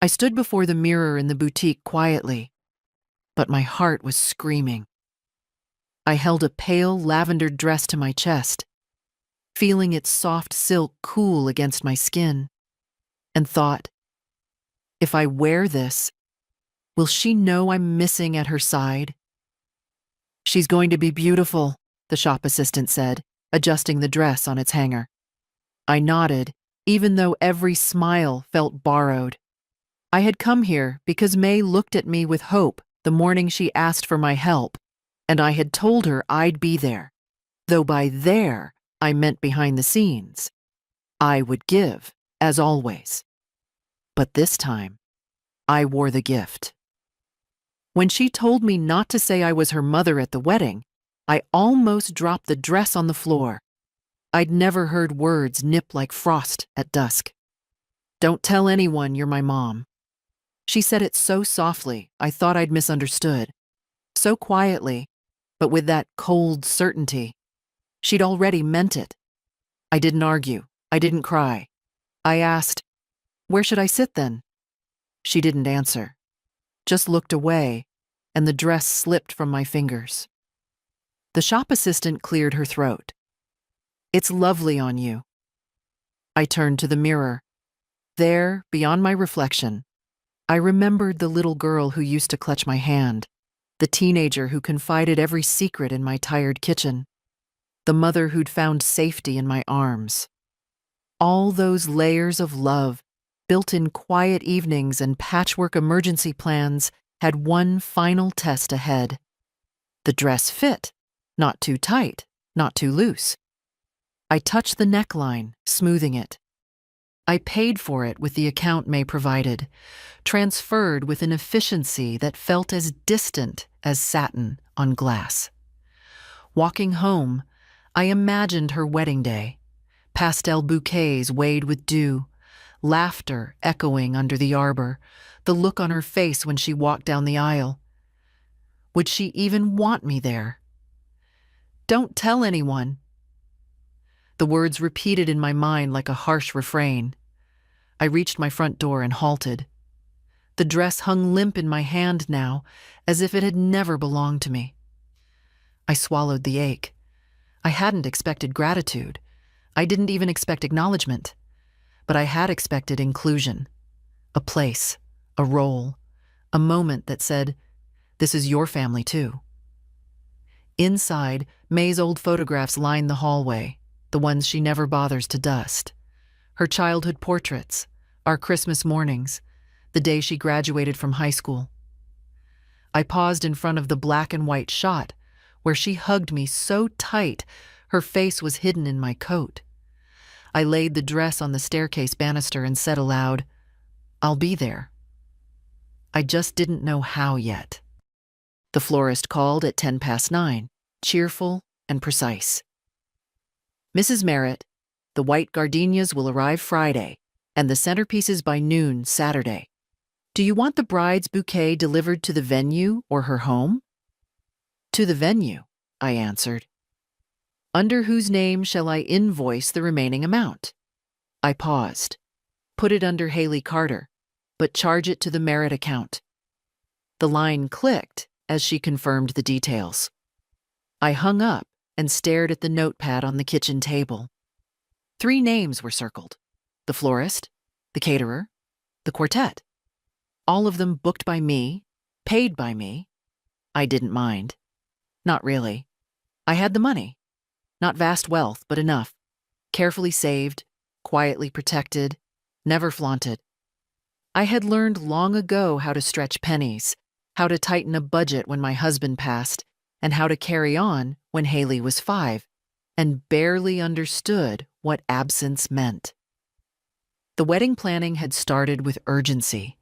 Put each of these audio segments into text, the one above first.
I stood before the mirror in the boutique quietly, but my heart was screaming. I held a pale lavender dress to my chest, feeling its soft silk cool against my skin, and thought, if I wear this, will she know I'm missing at her side? She's going to be beautiful, the shop assistant said, adjusting the dress on its hanger. I nodded, even though every smile felt borrowed. I had come here because May looked at me with hope the morning she asked for my help, and I had told her I'd be there, though by there I meant behind the scenes. I would give, as always. But this time, I wore the gift. When she told me not to say I was her mother at the wedding, I almost dropped the dress on the floor. I'd never heard words nip like frost at dusk. Don't tell anyone you're my mom. She said it so softly, I thought I'd misunderstood. So quietly, but with that cold certainty. She'd already meant it. I didn't argue. I didn't cry. I asked, where should I sit then? She didn't answer, just looked away, and the dress slipped from my fingers. The shop assistant cleared her throat. It's lovely on you. I turned to the mirror. There, beyond my reflection, I remembered the little girl who used to clutch my hand, the teenager who confided every secret in my tired kitchen, the mother who'd found safety in my arms. All those layers of love, built in quiet evenings and patchwork emergency plans, had one final test ahead. The dress fit, not too tight, not too loose. I touched the neckline, smoothing it. I paid for it with the account May provided, transferred with an efficiency that felt as distant as satin on glass. Walking home, I imagined her wedding day, pastel bouquets weighed with dew, laughter echoing under the arbor, the look on her face when she walked down the aisle. Would she even want me there? Don't tell anyone. The words repeated in my mind like a harsh refrain. I reached my front door and halted. The dress hung limp in my hand now, as if it had never belonged to me. I swallowed the ache. I hadn't expected gratitude. I didn't even expect acknowledgement. But I had expected inclusion. A place, a role, a moment that said, this is your family too. Inside, May's old photographs lined the hallway, the ones she never bothers to dust. Her childhood portraits, our Christmas mornings, the day she graduated from high school. I paused in front of the black and white shot, where she hugged me so tight her face was hidden in my coat. I laid the dress on the staircase banister and said aloud, I'll be there. I just didn't know how yet. The florist called at 9:10, cheerful and precise. Mrs. Merritt, the white gardenias will arrive Friday, and the centerpieces by noon Saturday. Do you want the bride's bouquet delivered to the venue or her home? To the venue, I answered. Under whose name shall I invoice the remaining amount? I paused. Put it under Haley Carter, but charge it to the Merritt account. The line clicked as she confirmed the details. I hung up and stared at the notepad on the kitchen table. 3 names were circled: the florist, the caterer, the quartet. All of them booked by me, paid by me. I didn't mind. Not really. I had the money. Not vast wealth, but enough. Carefully saved, quietly protected, never flaunted. I had learned long ago how to stretch pennies, how to tighten a budget when my husband passed, and how to carry on when Haley was 5, and barely understood what absence meant. The wedding planning had started with urgency.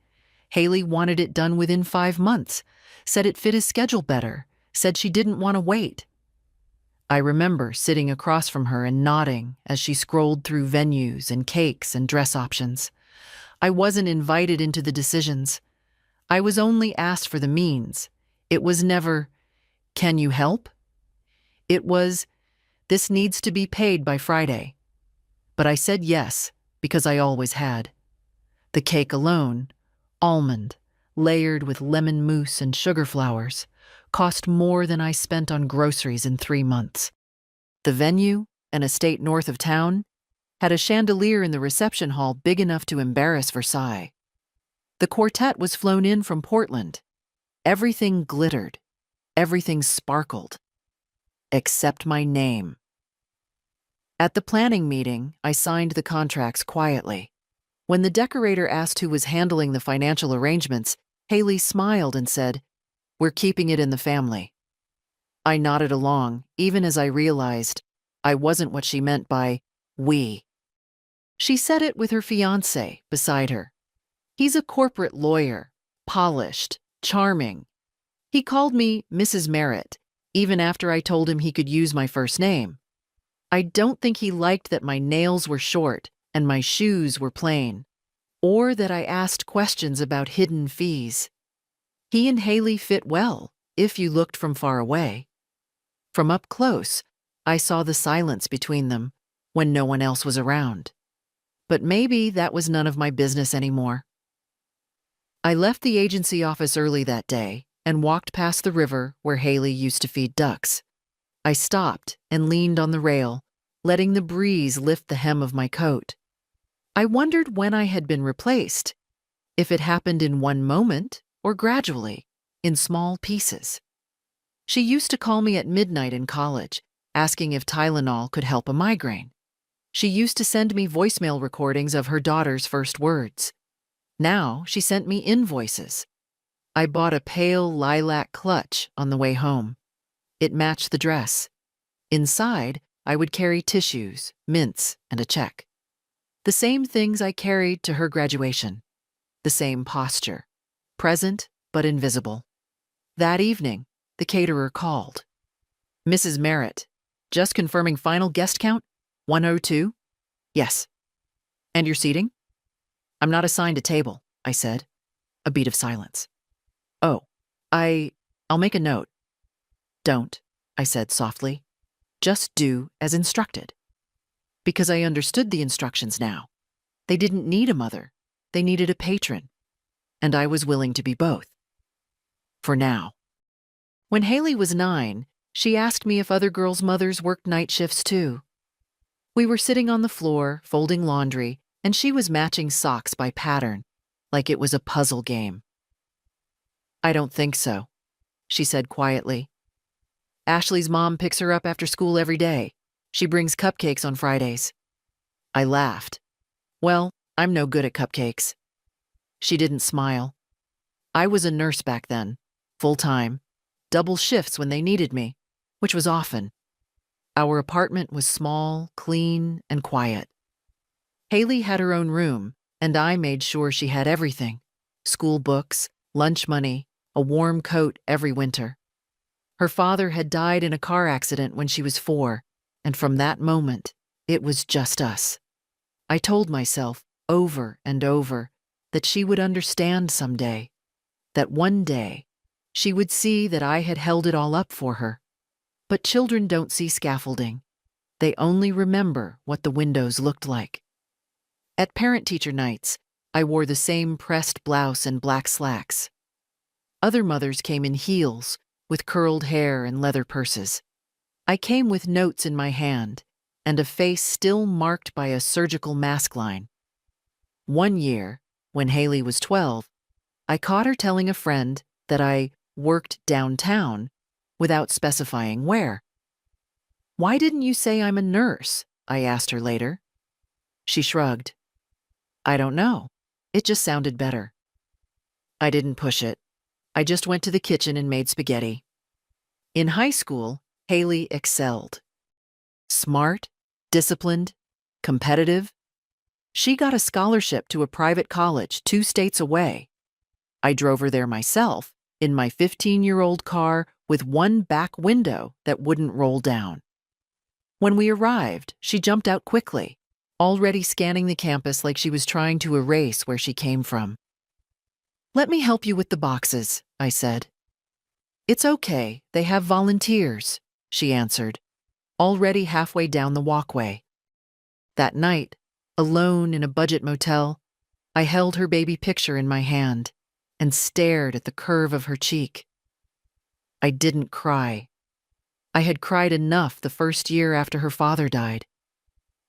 Haley wanted it done within 5 months, said it fit his schedule better, said she didn't want to wait. I remember sitting across from her and nodding as she scrolled through venues and cakes and dress options. I wasn't invited into the decisions. I was only asked for the means. It was never, can you help? It was, this needs to be paid by Friday. But I said yes, because I always had. The cake alone, almond, layered with lemon mousse and sugar flowers, cost more than I spent on groceries in 3 months. The venue, an estate north of town, had a chandelier in the reception hall big enough to embarrass Versailles. The quartet was flown in from Portland. Everything glittered. Everything sparkled. Except my name. At the planning meeting, I signed the contracts quietly. When the decorator asked who was handling the financial arrangements, Haley smiled and said, "We're keeping it in the family." I nodded along, even as I realized I wasn't what she meant by we. She said it with her fiancé beside her. He's a corporate lawyer, polished, charming. He called me Mrs. Merritt, even after I told him he could use my first name. I don't think he liked that my nails were short and my shoes were plain, or that I asked questions about hidden fees. He and Haley fit well, if you looked from far away. From up close, I saw the silence between them when no one else was around. But maybe that was none of my business anymore. I left the agency office early that day and walked past the river where Haley used to feed ducks. I stopped and leaned on the rail, letting the breeze lift the hem of my coat. I wondered when I had been replaced, if it happened in one moment or gradually, in small pieces. She used to call me at midnight in college, asking if Tylenol could help a migraine. She used to send me voicemail recordings of her daughter's first words. Now she sent me invoices. I bought a pale lilac clutch on the way home. It matched the dress. Inside, I would carry tissues, mints, and a check. The same things I carried to her graduation. The same posture. Present, but invisible. That evening, the caterer called. "Mrs. Merritt, just confirming final guest count? 102? Yes. And your seating?" "I'm not assigned a table," I said. A beat of silence. "Oh, I'll make a note." "Don't," I said softly. "Just do as instructed." Because I understood the instructions now. They didn't need a mother. They needed a patron. And I was willing to be both. For now. When Haley was 9, she asked me if other girls' mothers worked night shifts too. We were sitting on the floor, folding laundry, and she was matching socks by pattern, like it was a puzzle game. "I don't think so," she said quietly. "Ashley's mom picks her up after school every day. She brings cupcakes on Fridays." I laughed. "Well, I'm no good at cupcakes." She didn't smile. I was a nurse back then, full-time, double shifts when they needed me, which was often. Our apartment was small, clean, and quiet. Haley had her own room, and I made sure she had everything: school books, lunch money, a warm coat every winter. Her father had died in a car accident when she was 4, and from that moment, it was just us. I told myself over and over that she would understand someday, that one day she would see that I had held it all up for her. But children don't see scaffolding. They only remember what the windows looked like. At parent-teacher nights, I wore the same pressed blouse and black slacks. Other mothers came in heels, with curled hair and leather purses. I came with notes in my hand, and a face still marked by a surgical mask line. One year, when Haley was 12, I caught her telling a friend that I worked downtown without specifying where. "Why didn't you say I'm a nurse?" I asked her later. She shrugged. "I don't know. It just sounded better." I didn't push it. I just went to the kitchen and made spaghetti. In high school, Haley excelled. Smart, disciplined, competitive. She got a scholarship to a private college 2 states away. I drove her there myself, in my 15-year-old car with one back window that wouldn't roll down. When we arrived, she jumped out quickly, already scanning the campus like she was trying to erase where she came from. "Let me help you with the boxes," I said. "It's okay, they have volunteers," she answered, already halfway down the walkway. That night, alone in a budget motel, I held her baby picture in my hand and stared at the curve of her cheek. I didn't cry. I had cried enough the first year after her father died.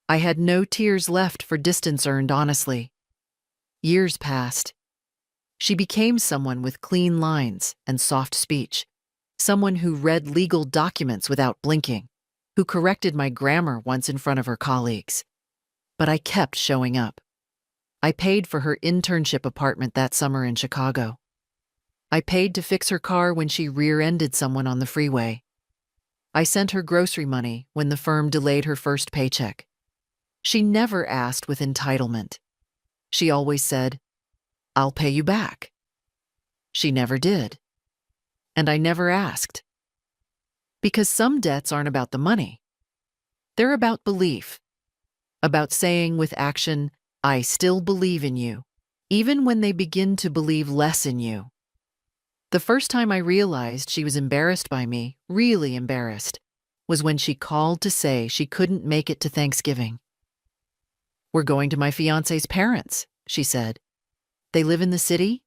I had no tears left for distance earned honestly. Years passed. She became someone with clean lines and soft speech, someone who read legal documents without blinking, who corrected my grammar once in front of her colleagues. But I kept showing up. I paid for her internship apartment that summer in Chicago. I paid to fix her car when she rear-ended someone on the freeway. I sent her grocery money when the firm delayed her first paycheck. She never asked with entitlement. She always said, "I'll pay you back." She never did. And I never asked. Because some debts aren't about the money. They're about belief. About saying with action, "I still believe in you," even when they begin to believe less in you. The first time I realized she was embarrassed by me, really embarrassed, was when she called to say she couldn't make it to Thanksgiving. "We're going to my fiancé's parents," she said. "They live in the city?"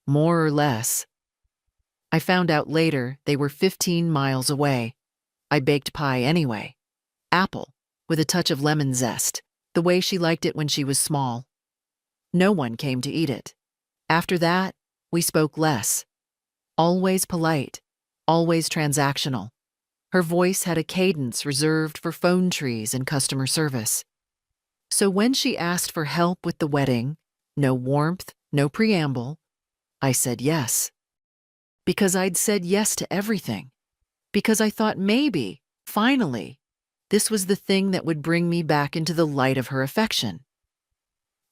"More or less." I found out later they were 15 miles away. I baked pie anyway. Apple, with a touch of lemon zest, the way she liked it when she was small. No one came to eat it. After that, we spoke less. Always polite, always transactional. Her voice had a cadence reserved for phone trees and customer service. So when she asked for help with the wedding, no warmth, no preamble, I said yes. Because I'd said yes to everything. Because I thought maybe, finally, this was the thing that would bring me back into the light of her affection.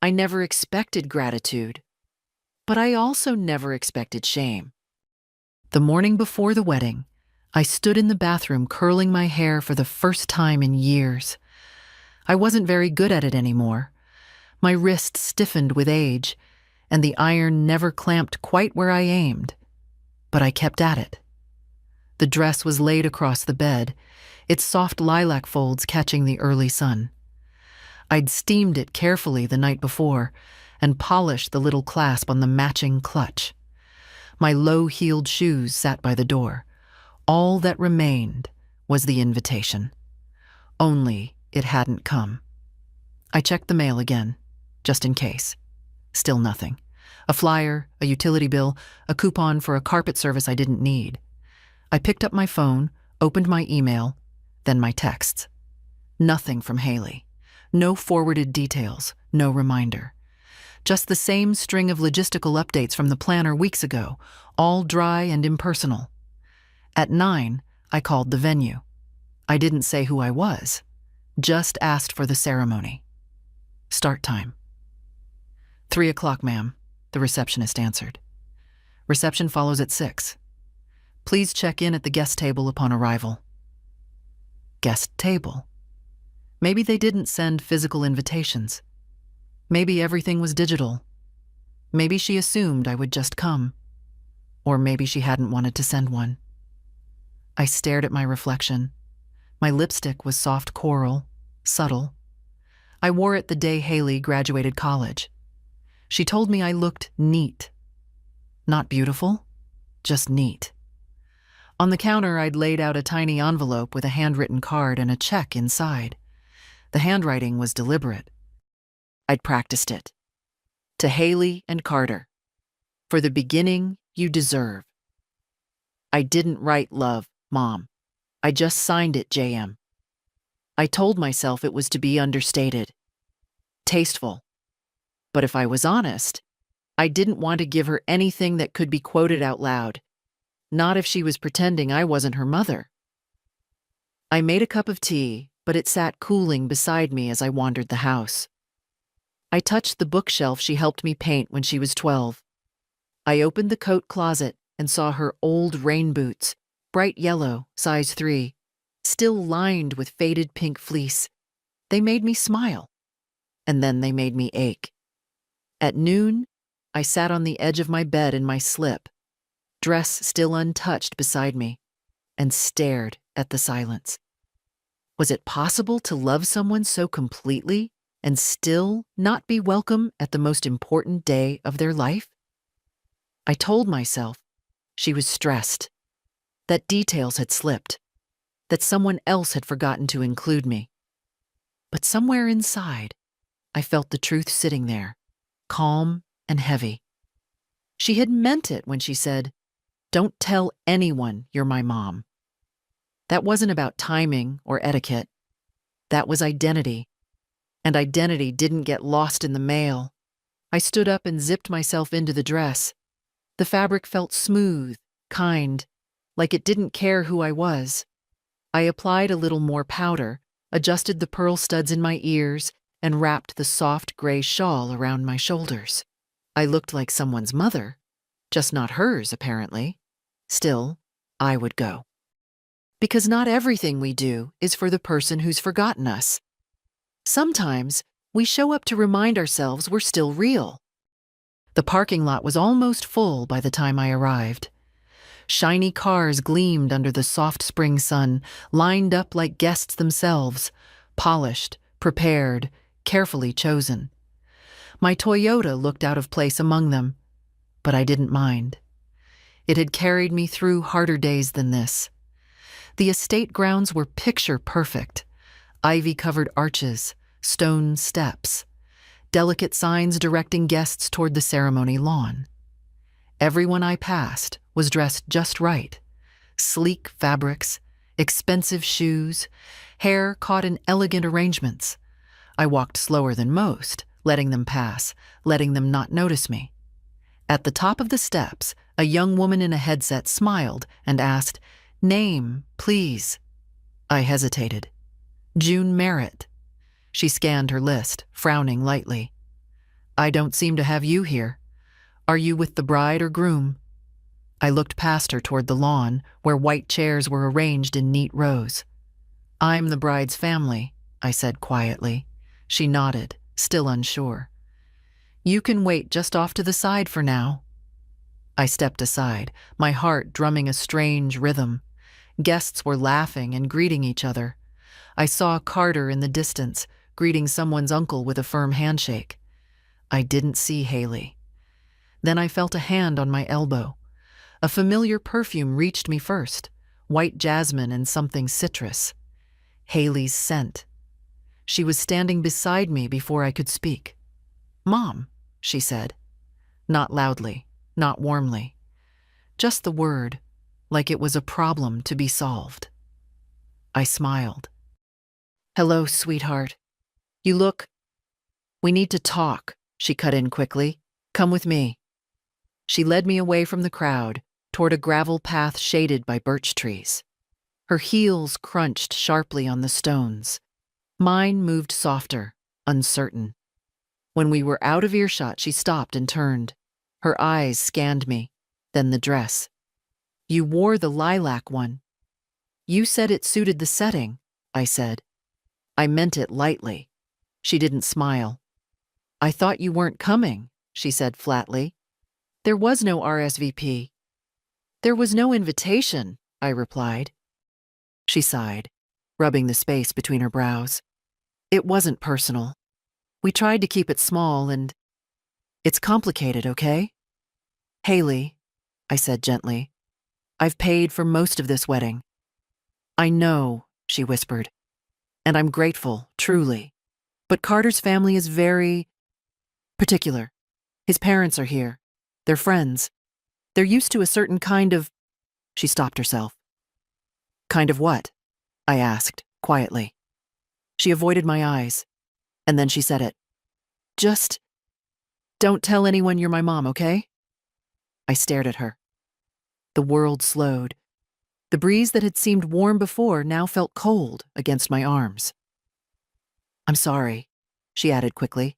I never expected gratitude, but I also never expected shame. The morning before the wedding, I stood in the bathroom curling my hair for the first time in years. I wasn't very good at it anymore. My wrist stiffened with age, and the iron never clamped quite where I aimed. But I kept at it. The dress was laid across the bed, its soft lilac folds catching the early sun. I'd steamed it carefully the night before and polished the little clasp on the matching clutch. My low-heeled shoes sat by the door. All that remained was the invitation. Only it hadn't come. I checked the mail again, just in case. Still nothing. A flyer, a utility bill, a coupon for a carpet service I didn't need. I picked up my phone, opened my email, then my texts. Nothing from Haley. No forwarded details, no reminder. Just the same string of logistical updates from the planner weeks ago, all dry and impersonal. At 9, I called the venue. I didn't say who I was, just asked for the ceremony. Start time. 3 o'clock, ma'am, the receptionist answered. Reception follows at 6. Please check in at the guest table upon arrival. Guest table. Maybe they didn't send physical invitations. Maybe everything was digital. Maybe she assumed I would just come. Or maybe she hadn't wanted to send one. I stared at my reflection. My lipstick was soft coral, subtle. I wore it the day Haley graduated college. She told me I looked neat. Not beautiful, just neat. On the counter, I'd laid out a tiny envelope with a handwritten card and a check inside. The handwriting was deliberate. I'd practiced it. To Haley and Carter. For the beginning you deserve. I didn't write love, Mom. I just signed it JM. I told myself it was to be understated. Tasteful. But if I was honest, I didn't want to give her anything that could be quoted out loud. Not if she was pretending I wasn't her mother. I made a cup of tea, but it sat cooling beside me as I wandered the house. I touched the bookshelf she helped me paint when she was 12. I opened the coat closet and saw her old rain boots, bright yellow, size 3, still lined with faded pink fleece. They made me smile, and then they made me ache. At noon, I sat on the edge of my bed in my slip, dress still untouched beside me, and stared at the silence. Was it possible to love someone so completely and still not be welcome at the most important day of their life? I told myself she was stressed, that details had slipped, that someone else had forgotten to include me. But somewhere inside, I felt the truth sitting there, calm and heavy. She had meant it when she said, "Don't tell anyone you're my mom." That wasn't about timing or etiquette. That was identity. And identity didn't get lost in the mail. I stood up and zipped myself into the dress. The fabric felt smooth, kind, like it didn't care who I was. I applied a little more powder, adjusted the pearl studs in my ears, and wrapped the soft gray shawl around my shoulders. I looked like someone's mother, just not hers, apparently. Still, I would go. Because not everything we do is for the person who's forgotten us. Sometimes we show up to remind ourselves we're still real. The parking lot was almost full by the time I arrived. Shiny cars gleamed under the soft spring sun, lined up like guests themselves, polished, prepared, carefully chosen. My Toyota looked out of place among them, but I didn't mind. It had carried me through harder days than this. The estate grounds were picture perfect. Ivy-covered arches, stone steps, delicate signs directing guests toward the ceremony lawn. Everyone I passed was dressed just right. Sleek fabrics, expensive shoes, hair caught in elegant arrangements. I walked slower than most, letting them pass, letting them not notice me. At the top of the steps, a young woman in a headset smiled and asked, "Name, please." I hesitated. "June Merritt." She scanned her list, frowning lightly. "I don't seem to have you here. Are you with the bride or groom?" I looked past her toward the lawn, where white chairs were arranged in neat rows. "I'm the bride's family," I said quietly. She nodded, still unsure. "You can wait just off to the side for now." I stepped aside, my heart drumming a strange rhythm. Guests were laughing and greeting each other. I saw Carter in the distance, greeting someone's uncle with a firm handshake. I didn't see Haley. Then I felt a hand on my elbow. A familiar perfume reached me first, white jasmine and something citrus. Haley's scent. She was standing beside me before I could speak. "Mom," she said. Not loudly, not warmly. Just the word, like it was a problem to be solved. I smiled. "Hello, sweetheart. You look—" "We need to talk," she cut in quickly. "Come with me." She led me away from the crowd, toward a gravel path shaded by birch trees. Her heels crunched sharply on the stones. Mine moved softer, uncertain. When we were out of earshot, she stopped and turned. Her eyes scanned me, then the dress. "You wore the lilac one." "You said it suited the setting," I said. I meant it lightly. She didn't smile. "I thought you weren't coming," she said flatly. "There was no RSVP." "There was no invitation," I replied. She sighed, rubbing the space between her brows. "It wasn't personal. We tried to keep it small and it's complicated, okay?" "Haley," I said gently, "I've paid for most of this wedding." "I know," she whispered, "and I'm grateful, truly. But Carter's family is very particular. His parents are here. They're friends. They're used to a certain kind of—" She stopped herself. "Kind of what?" I asked, quietly. She avoided my eyes, and then she said it. "Just don't tell anyone you're my mom, okay?" I stared at her. The world slowed. The breeze that had seemed warm before now felt cold against my arms. "I'm sorry," she added quickly.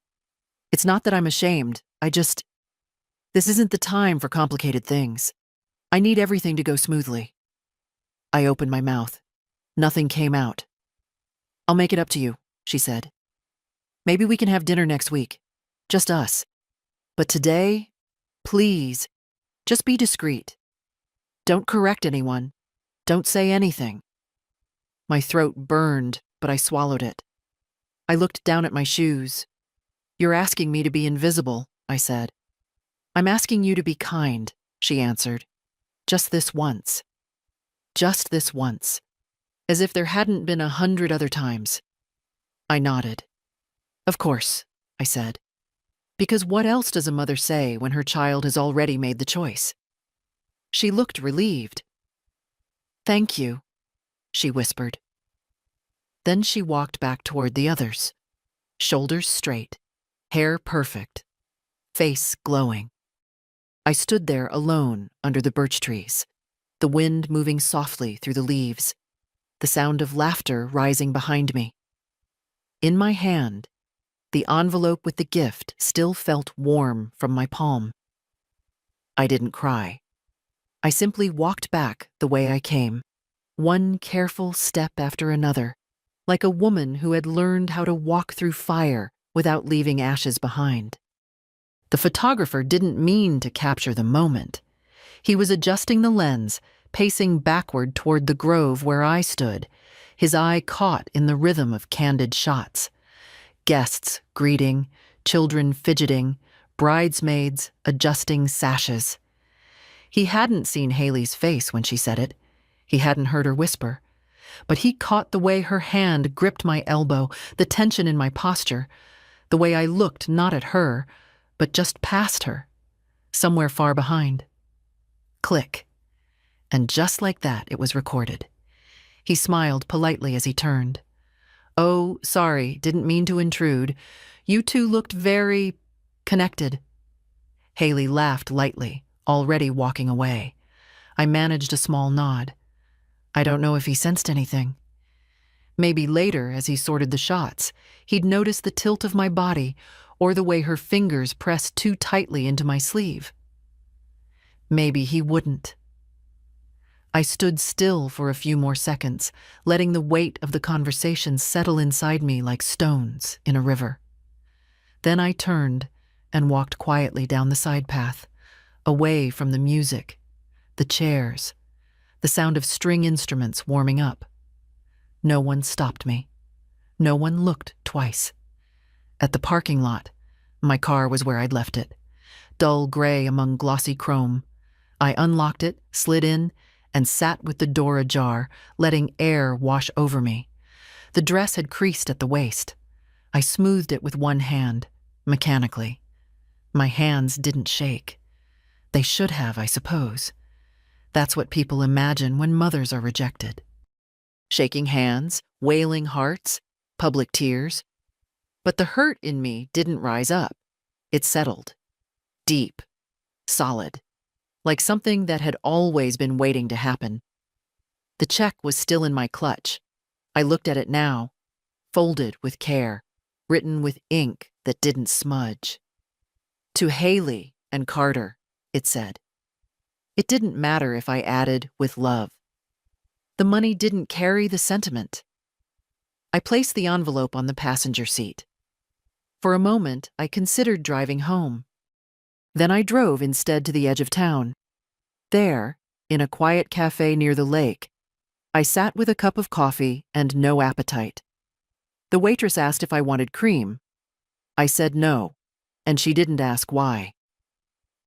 "It's not that I'm ashamed. This isn't the time for complicated things. I need everything to go smoothly." I opened my mouth. Nothing came out. "I'll make it up to you," she said. "Maybe we can have dinner next week. Just us. But today, please, just be discreet. Don't correct anyone. Don't say anything." My throat burned, but I swallowed it. I looked down at my shoes. "You're asking me to be invisible," I said. "I'm asking you to be kind," she answered. "Just this once. Just this once." As if there hadn't been 100 other times. I nodded. "Of course," I said. Because what else does a mother say when her child has already made the choice? She looked relieved. "Thank you," she whispered. Then she walked back toward the others. Shoulders straight, hair perfect, face glowing. I stood there alone under the birch trees, the wind moving softly through the leaves, the sound of laughter rising behind me. In my hand, the envelope with the gift still felt warm from my palm. I didn't cry. I simply walked back the way I came, one careful step after another, like a woman who had learned how to walk through fire without leaving ashes behind. The photographer didn't mean to capture the moment. He was adjusting the lens, pacing backward toward the grove where I stood, his eye caught in the rhythm of candid shots. Guests greeting, children fidgeting, bridesmaids adjusting sashes. He hadn't seen Haley's face when she said it. He hadn't heard her whisper. But he caught the way her hand gripped my elbow, the tension in my posture, the way I looked not at her, but just past her, somewhere far behind. Click. And just like that, it was recorded. He smiled politely as he turned. "Oh, sorry, didn't mean to intrude. You two looked very connected." Haley laughed lightly, already walking away. I managed a small nod. I don't know if he sensed anything. Maybe later, as he sorted the shots, he'd notice the tilt of my body or the way her fingers pressed too tightly into my sleeve. Maybe he wouldn't. I stood still for a few more seconds, letting the weight of the conversation settle inside me like stones in a river. Then I turned and walked quietly down the side path, away from the music, the chairs, the sound of string instruments warming up. No one stopped me. No one looked twice. At the parking lot, my car was where I'd left it, dull gray among glossy chrome. I unlocked it, slid in, and sat with the door ajar, letting air wash over me. The dress had creased at the waist. I smoothed it with one hand, mechanically. My hands didn't shake. They should have, I suppose. That's what people imagine when mothers are rejected. Shaking hands, wailing hearts, public tears. But the hurt in me didn't rise up. It settled. Deep. Solid. Like something that had always been waiting to happen. The check was still in my clutch. I looked at it now, folded with care, written with ink that didn't smudge. To Haley and Carter, it said. It didn't matter if I added with love. The money didn't carry the sentiment. I placed the envelope on the passenger seat. For a moment, I considered driving home. Then I drove instead to the edge of town. There, in a quiet cafe near the lake, I sat with a cup of coffee and no appetite. The waitress asked if I wanted cream. I said no, and she didn't ask why.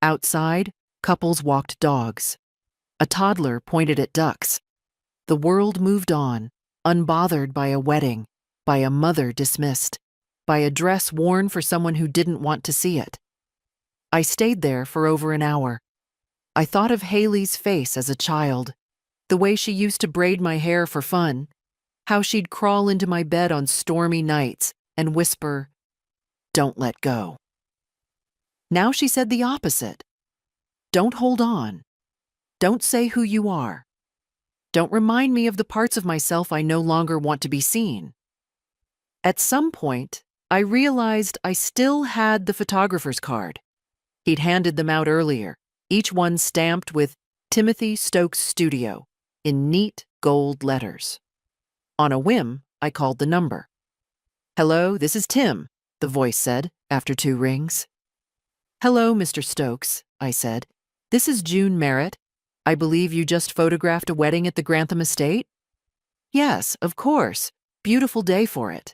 Outside, couples walked dogs. A toddler pointed at ducks. The world moved on, unbothered by a wedding, by a mother dismissed, by a dress worn for someone who didn't want to see it. I stayed there for over an hour. I thought of Haley's face as a child, the way she used to braid my hair for fun, how she'd crawl into my bed on stormy nights and whisper, "Don't let go." Now she said the opposite. "Don't hold on. Don't say who you are. Don't remind me of the parts of myself I no longer want to be seen." At some point, I realized I still had the photographer's card. He'd handed them out earlier, each one stamped with Timothy Stokes Studio in neat gold letters. On a whim, I called the number. "Hello, this is Tim," the voice said after 2 rings. "Hello, Mr. Stokes," I said. "This is June Merritt. I believe you just photographed a wedding at the Grantham estate?" "Yes, of course. Beautiful day for it."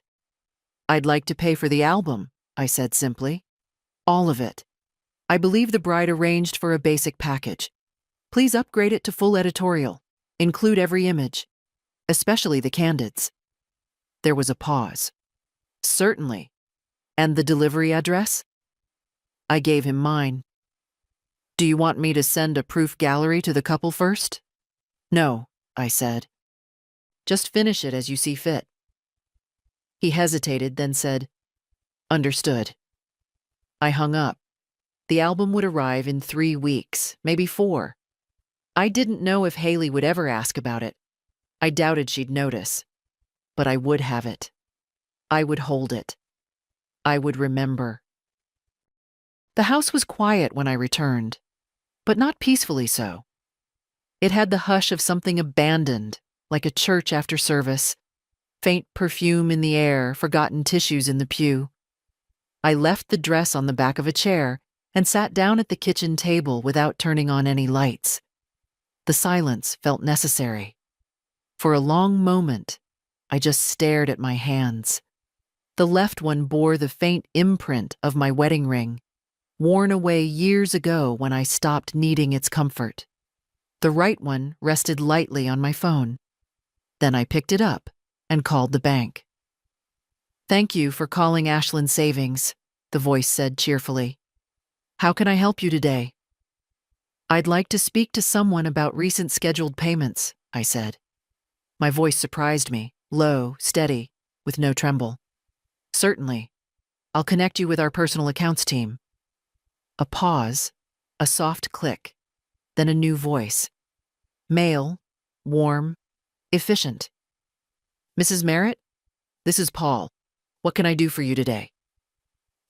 I'd like to pay for the album, I said simply. All of it. I believe the bride arranged for a basic package. Please upgrade it to full editorial. Include every image, especially the candids. There was a pause. Certainly. And the delivery address? I gave him mine. Do you want me to send a proof gallery to the couple first? No, I said. Just finish it as you see fit. He hesitated, then said, Understood. I hung up. The album would arrive in 3 weeks, maybe 4. I didn't know if Haley would ever ask about it. I doubted she'd notice. But I would have it. I would hold it. I would remember. The house was quiet when I returned, but not peacefully so. It had the hush of something abandoned, like a church after service, faint perfume in the air, forgotten tissues in the pew. I left the dress on the back of a chair and sat down at the kitchen table without turning on any lights. The silence felt necessary. For a long moment, I just stared at my hands. The left one bore the faint imprint of my wedding ring, worn away years ago when I stopped needing its comfort. The right one rested lightly on my phone. Then I picked it up and called the bank. Thank you for calling Ashland Savings, the voice said cheerfully. How can I help you today? I'd like to speak to someone about recent scheduled payments, I said. My voice surprised me, low, steady, with no tremble. Certainly. I'll connect you with our personal accounts team. A pause, a soft click, then a new voice. Male, warm, efficient. Mrs. Merritt, this is Paul. What can I do for you today?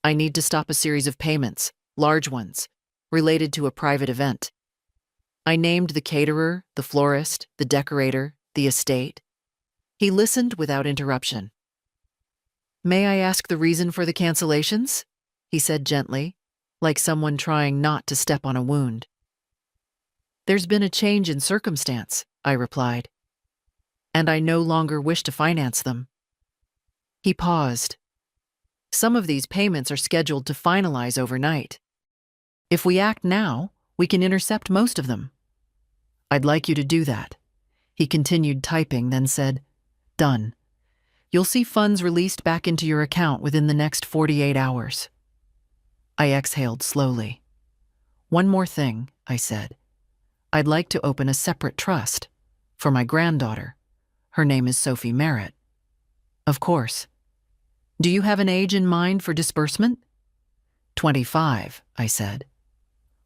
I need to stop a series of payments, large ones, related to a private event. I named the caterer, the florist, the decorator, the estate. He listened without interruption. May I ask the reason for the cancellations? He said gently, like someone trying not to step on a wound. There's been a change in circumstance, I replied, and I no longer wish to finance them. He paused. Some of these payments are scheduled to finalize overnight. If we act now, we can intercept most of them. I'd like you to do that. He continued typing, then said, Done. You'll see funds released back into your account within the next 48 hours. I exhaled slowly. One more thing, I said. I'd like to open a separate trust for my granddaughter. Her name is Sophie Merritt. Of course. Do you have an age in mind for disbursement? 25, I said.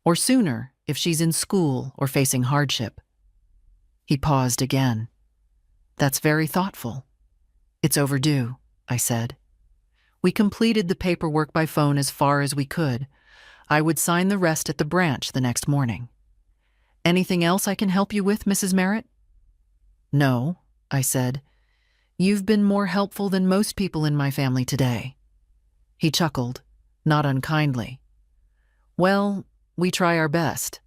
Or sooner, if she's in school or facing hardship. He paused again. That's very thoughtful. It's overdue, I said. We completed the paperwork by phone as far as we could. I would sign the rest at the branch the next morning. Anything else I can help you with, Mrs. Merritt? No, I said. You've been more helpful than most people in my family today. He chuckled, not unkindly. Well, we try our best.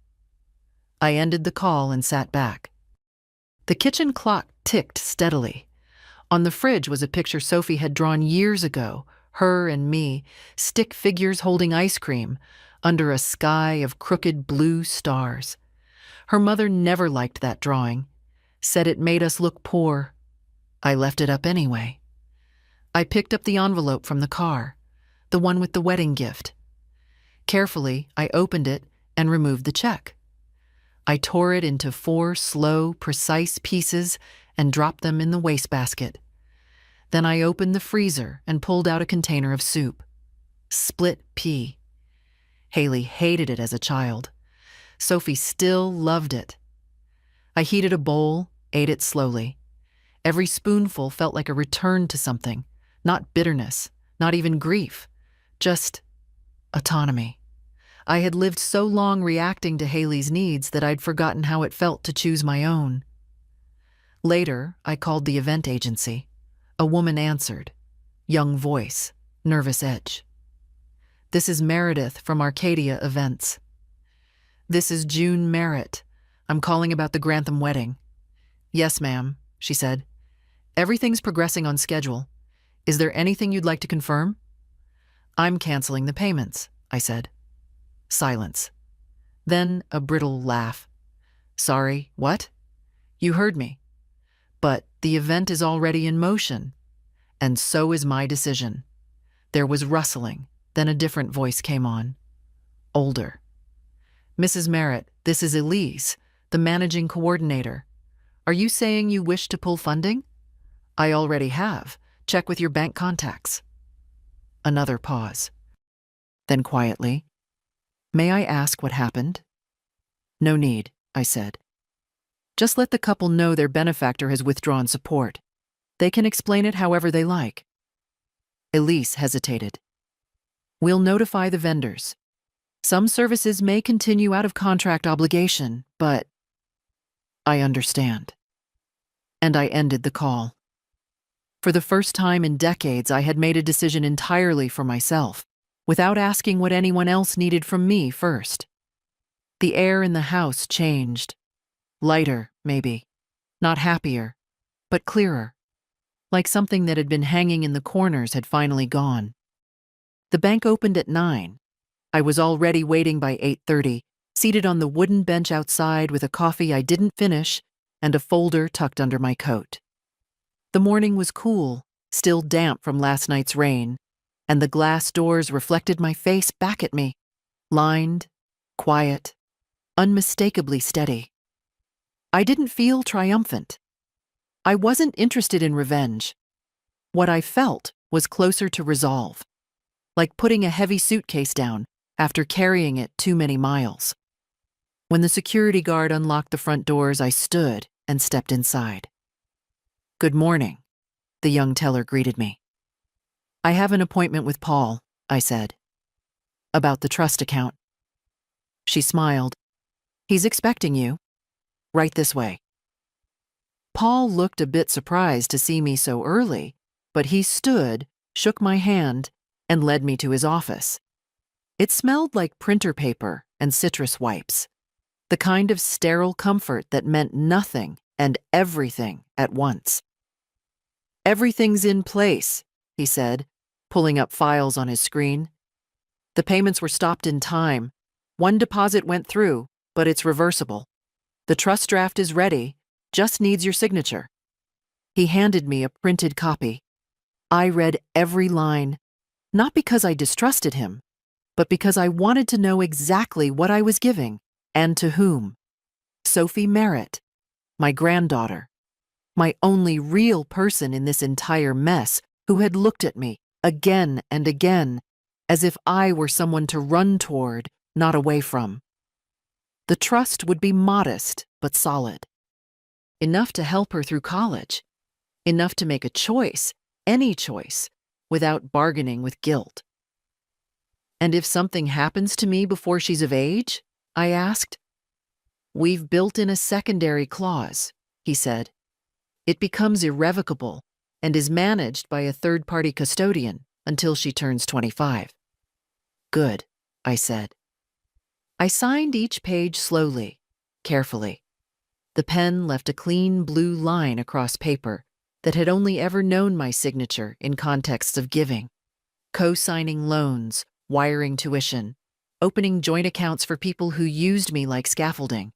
I ended the call and sat back. The kitchen clock ticked steadily. On the fridge was a picture Sophie had drawn years ago, her and me, stick figures holding ice cream, under a sky of crooked blue stars. Her mother never liked that drawing, said it made us look poor. I left it up anyway. I picked up the envelope from the car, the one with the wedding gift. Carefully, I opened it and removed the check. I tore it into 4 slow, precise pieces and dropped them in the wastebasket. Then I opened the freezer and pulled out a container of soup. Split pea. Haley hated it as a child. Sophie still loved it. I heated a bowl, ate it slowly. Every spoonful felt like a return to something, not bitterness, not even grief, just autonomy. I had lived so long reacting to Haley's needs that I'd forgotten how it felt to choose my own. Later, I called the event agency. A woman answered. Young voice, nervous edge. This is Meredith from Arcadia Events. This is June Merritt. I'm calling about the Grantham wedding. Yes, ma'am, she said. Everything's progressing on schedule. Is there anything you'd like to confirm? I'm canceling the payments, I said. Silence. Then a brittle laugh. Sorry, what? You heard me. But the event is already in motion, and so is my decision. There was rustling, then a different voice came on. Older. Mrs. Merritt, this is Elise, the managing coordinator. Are you saying you wish to pull funding? I already have. Check with your bank contacts. Another pause. Then quietly, may I ask what happened? No need, I said. Just let the couple know their benefactor has withdrawn support. They can explain it however they like. Elise hesitated. We'll notify the vendors. Some services may continue out of contract obligation, but I understand. And I ended the call. For the first time in decades, I had made a decision entirely for myself, without asking what anyone else needed from me first. The air in the house changed. Lighter, maybe. Not happier, but clearer. Like something that had been hanging in the corners had finally gone. The bank opened at 9. I was already waiting by 8:30, seated on the wooden bench outside with a coffee I didn't finish and a folder tucked under my coat. The morning was cool, still damp from last night's rain, and the glass doors reflected my face back at me, lined, quiet, unmistakably steady. I didn't feel triumphant. I wasn't interested in revenge. What I felt was closer to resolve, like putting a heavy suitcase down after carrying it too many miles. When the security guard unlocked the front doors, I stood and stepped inside. Good morning, the young teller greeted me. I have an appointment with Paul, I said. About the trust account. She smiled. He's expecting you. Right this way. Paul looked a bit surprised to see me so early, but he stood, shook my hand, and led me to his office. It smelled like printer paper and citrus wipes, the kind of sterile comfort that meant nothing and everything at once. Everything's in place, he said, pulling up files on his screen. The payments were stopped in time. One deposit went through, but it's reversible. The trust draft is ready, just needs your signature. He handed me a printed copy. I read every line, not because I distrusted him, but because I wanted to know exactly what I was giving and to whom. Sophie Merritt, my granddaughter, my only real person in this entire mess who had looked at me again and again as if I were someone to run toward, not away from. The trust would be modest but solid. Enough to help her through college. Enough to make a choice, any choice, without bargaining with guilt. And if something happens to me before she's of age? I asked. We've built in a secondary clause, he said. It becomes irrevocable and is managed by a third-party custodian until she turns 25. Good, I said. I signed each page slowly, carefully. The pen left a clean blue line across paper that had only ever known my signature in contexts of giving, co-signing loans, wiring tuition, opening joint accounts for people who used me like scaffolding.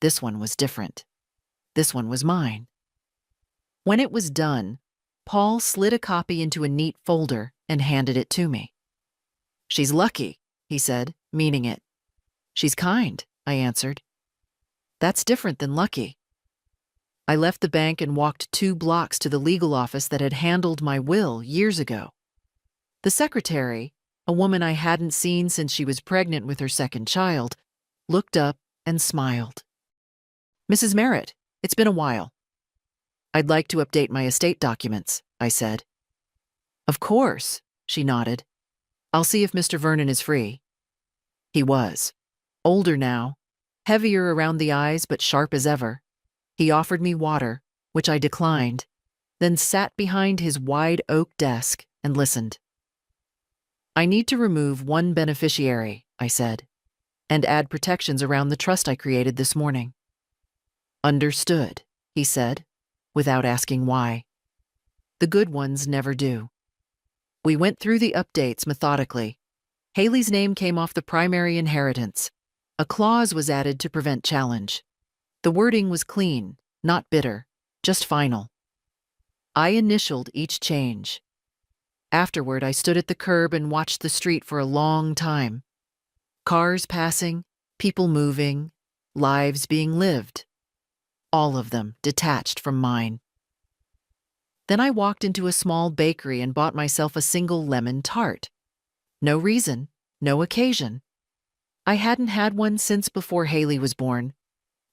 This one was different. This one was mine. When it was done, Paul slid a copy into a neat folder and handed it to me. She's lucky, he said, meaning it. She's kind, I answered. That's different than lucky. I left the bank and walked 2 blocks to the legal office that had handled my will years ago. The secretary, a woman I hadn't seen since she was pregnant with her second child, looked up and smiled. Mrs. Merritt, it's been a while. I'd like to update my estate documents, I said. Of course, she nodded. I'll see if Mr. Vernon is free. He was. Older now, heavier around the eyes but sharp as ever. He offered me water, which I declined, then sat behind his wide oak desk and listened. I need to remove one beneficiary, I said, and add protections around the trust I created this morning. Understood, he said, without asking why. The good ones never do. We went through the updates methodically. Haley's name came off the primary inheritance. A clause was added to prevent challenge. The wording was clean, not bitter, just final. I initialed each change. Afterward, I stood at the curb and watched the street for a long time. Cars passing, people moving, lives being lived. All of them detached from mine. Then I walked into a small bakery and bought myself a single lemon tart. No reason, no occasion. I hadn't had one since before Haley was born.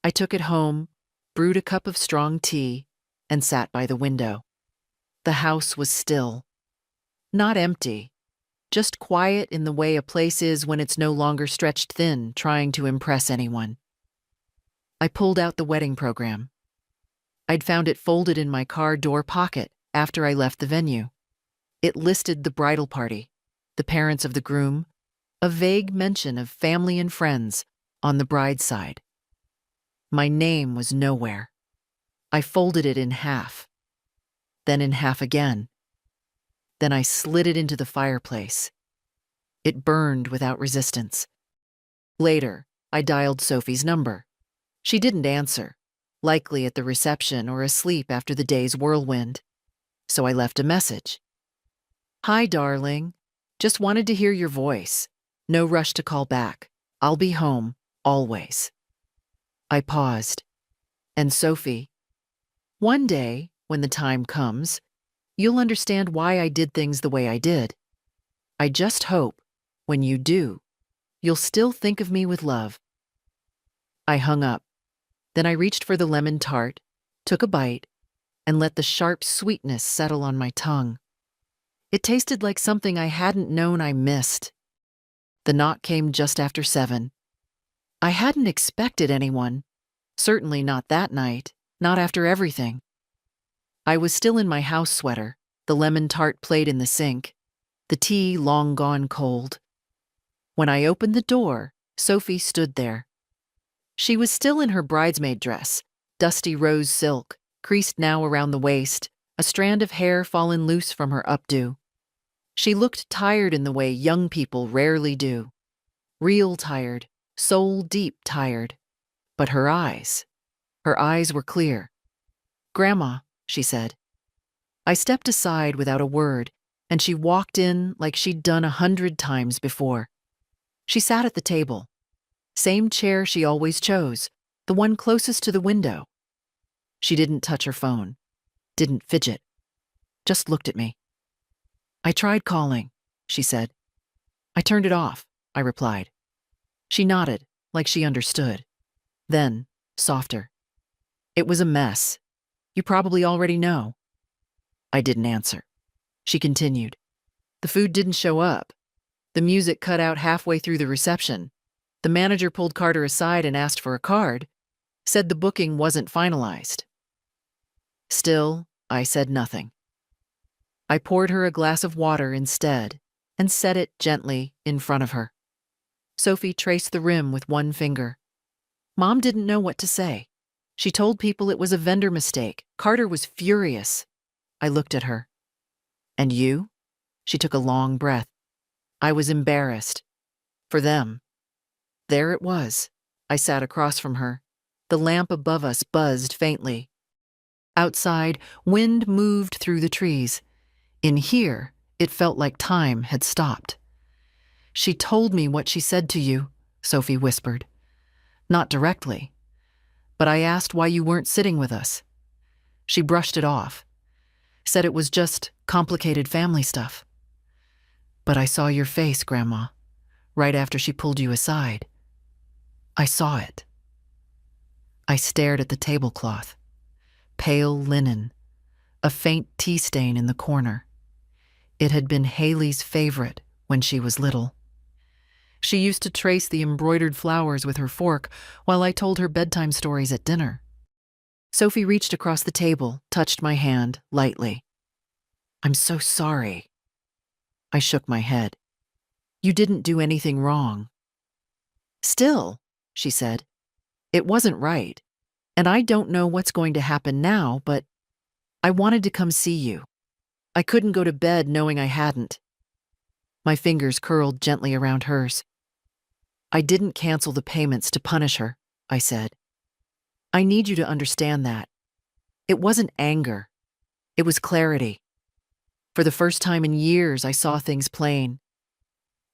I took it home, brewed a cup of strong tea, and sat by the window. The house was still. Not empty, just quiet in the way a place is when it's no longer stretched thin, trying to impress anyone. I pulled out the wedding program. I'd found it folded in my car door pocket after I left the venue. It listed the bridal party, the parents of the groom, a vague mention of family and friends on the bride's side. My name was nowhere. I folded it in half, then in half again. Then I slid it into the fireplace. It burned without resistance. Later, I dialed Sophie's number. She didn't answer, likely at the reception or asleep after the day's whirlwind. So I left a message. "Hi, darling. Just wanted to hear your voice. No rush to call back. I'll be home, always." I paused. "And Sophie, one day, when the time comes, you'll understand why I did things the way I did. I just hope, when you do, you'll still think of me with love." I hung up. Then I reached for the lemon tart, took a bite, and let the sharp sweetness settle on my tongue. It tasted like something I hadn't known I missed. The knock came just after 7. I hadn't expected anyone. Certainly not that night, not after everything. I was still in my house sweater, the lemon tart plate in the sink, the tea long gone cold. When I opened the door, Sophie stood there. She was still in her bridesmaid dress, dusty rose silk, creased now around the waist, a strand of hair fallen loose from her updo. She looked tired in the way young people rarely do. Real tired, soul-deep tired. But her eyes were clear. "Grandma," she said. I stepped aside without a word, and she walked in like she'd done 100 times before. She sat at the table. Same chair she always chose, the one closest to the window. She didn't touch her phone, didn't fidget, just looked at me. "I tried calling," she said. "I turned it off," I replied. She nodded, like she understood. Then, softer. "It was a mess. You probably already know." I didn't answer. She continued. "The food didn't show up. The music cut out halfway through the reception. The manager pulled Carter aside and asked for a card, said the booking wasn't finalized." Still, I said nothing. I poured her a glass of water instead and set it gently in front of her. Sophie traced the rim with one finger. Mom didn't know what to say. She told people it was a vendor mistake. Carter was furious. I looked at her. "And you?" She took a long breath. I was embarrassed. For them. There it was. I sat across from her. The lamp above us buzzed faintly. Outside, wind moved through the trees. In here, it felt like time had stopped. "She told me what she said to you," Sophie whispered. "Not directly. But I asked why you weren't sitting with us. She brushed it off. Said it was just complicated family stuff. But I saw your face, Grandma, right after she pulled you aside. I saw it." I stared at the tablecloth. Pale linen, a faint tea stain in the corner. It had been Haley's favorite when she was little. She used to trace the embroidered flowers with her fork while I told her bedtime stories at dinner. Sophie reached across the table, touched my hand lightly. "I'm so sorry." I shook my head. "You didn't do anything wrong." "Still," she said, "it wasn't right. And I don't know what's going to happen now, but I wanted to come see you. I couldn't go to bed knowing I hadn't. My fingers curled gently around hers. I didn't cancel the payments to punish her, I said. I need you to understand that. It wasn't anger. It was clarity. For the first time in years, I saw things plain.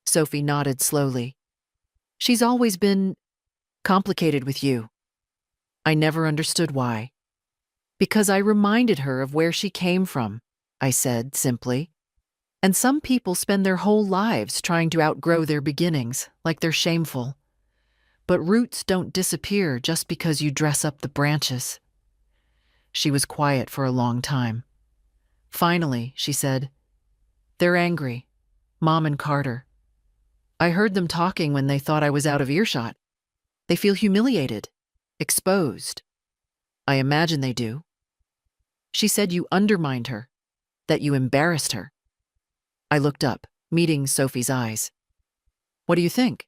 Sophie nodded slowly. She's always been complicated with you. I never understood why. Because I reminded her of where she came from, I said simply. And some people spend their whole lives trying to outgrow their beginnings, like they're shameful. But roots don't disappear just because you dress up the branches. She was quiet for a long time. Finally, she said, "They're angry, Mom and Carter. I heard them talking when they thought I was out of earshot. They feel humiliated, exposed. I imagine they do. She said you undermined her, that you embarrassed her." I looked up, meeting Sophie's eyes. "What do you think?"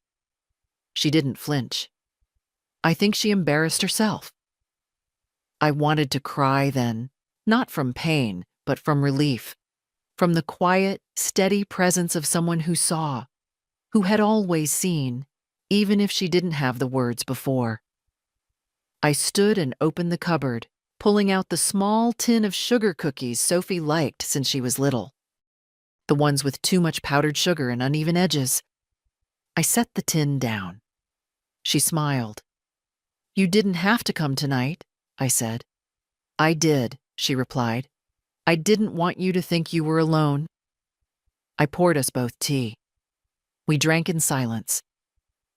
She didn't flinch. "I think she embarrassed herself." I wanted to cry then, not from pain, but from relief, from the quiet, steady presence of someone who saw, who had always seen, even if she didn't have the words before. I stood and opened the cupboard, pulling out the small tin of sugar cookies Sophie liked since she was little. The ones with too much powdered sugar and uneven edges. I set the tin down. She smiled. "You didn't have to come tonight," I said. "I did," she replied. "I didn't want you to think you were alone." I poured us both tea. We drank in silence.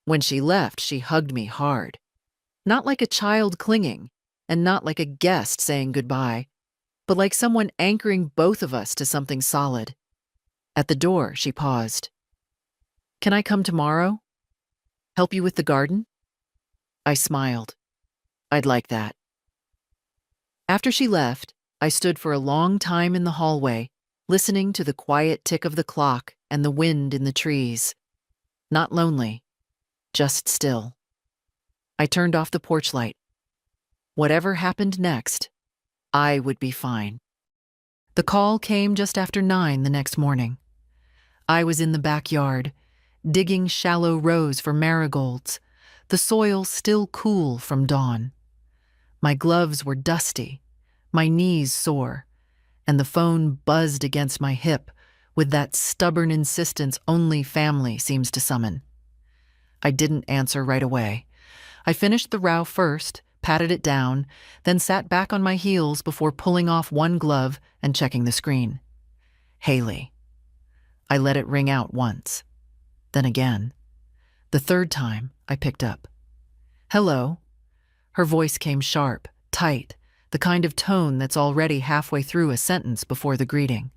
When she left, she hugged me hard. Not like a child clinging, and not like a guest saying goodbye, but like someone anchoring both of us to something solid. At the door, she paused. "Can I come tomorrow? Help you with the garden?" I smiled. "I'd like that." After she left, I stood for a long time in the hallway, listening to the quiet tick of the clock and the wind in the trees. Not lonely, just still. I turned off the porch light. Whatever happened next, I would be fine. The call came just after 9 the next morning. I was in the backyard, digging shallow rows for marigolds, the soil still cool from dawn. My gloves were dusty, my knees sore, and the phone buzzed against my hip with that stubborn insistence only family seems to summon. I didn't answer right away. I finished the row first, patted it down, then sat back on my heels before pulling off one glove and checking the screen. Haley. I let it ring out once. Then again. The third time, I picked up. "Hello." Her voice came sharp, tight, the kind of tone that's already halfway through a sentence before the greeting.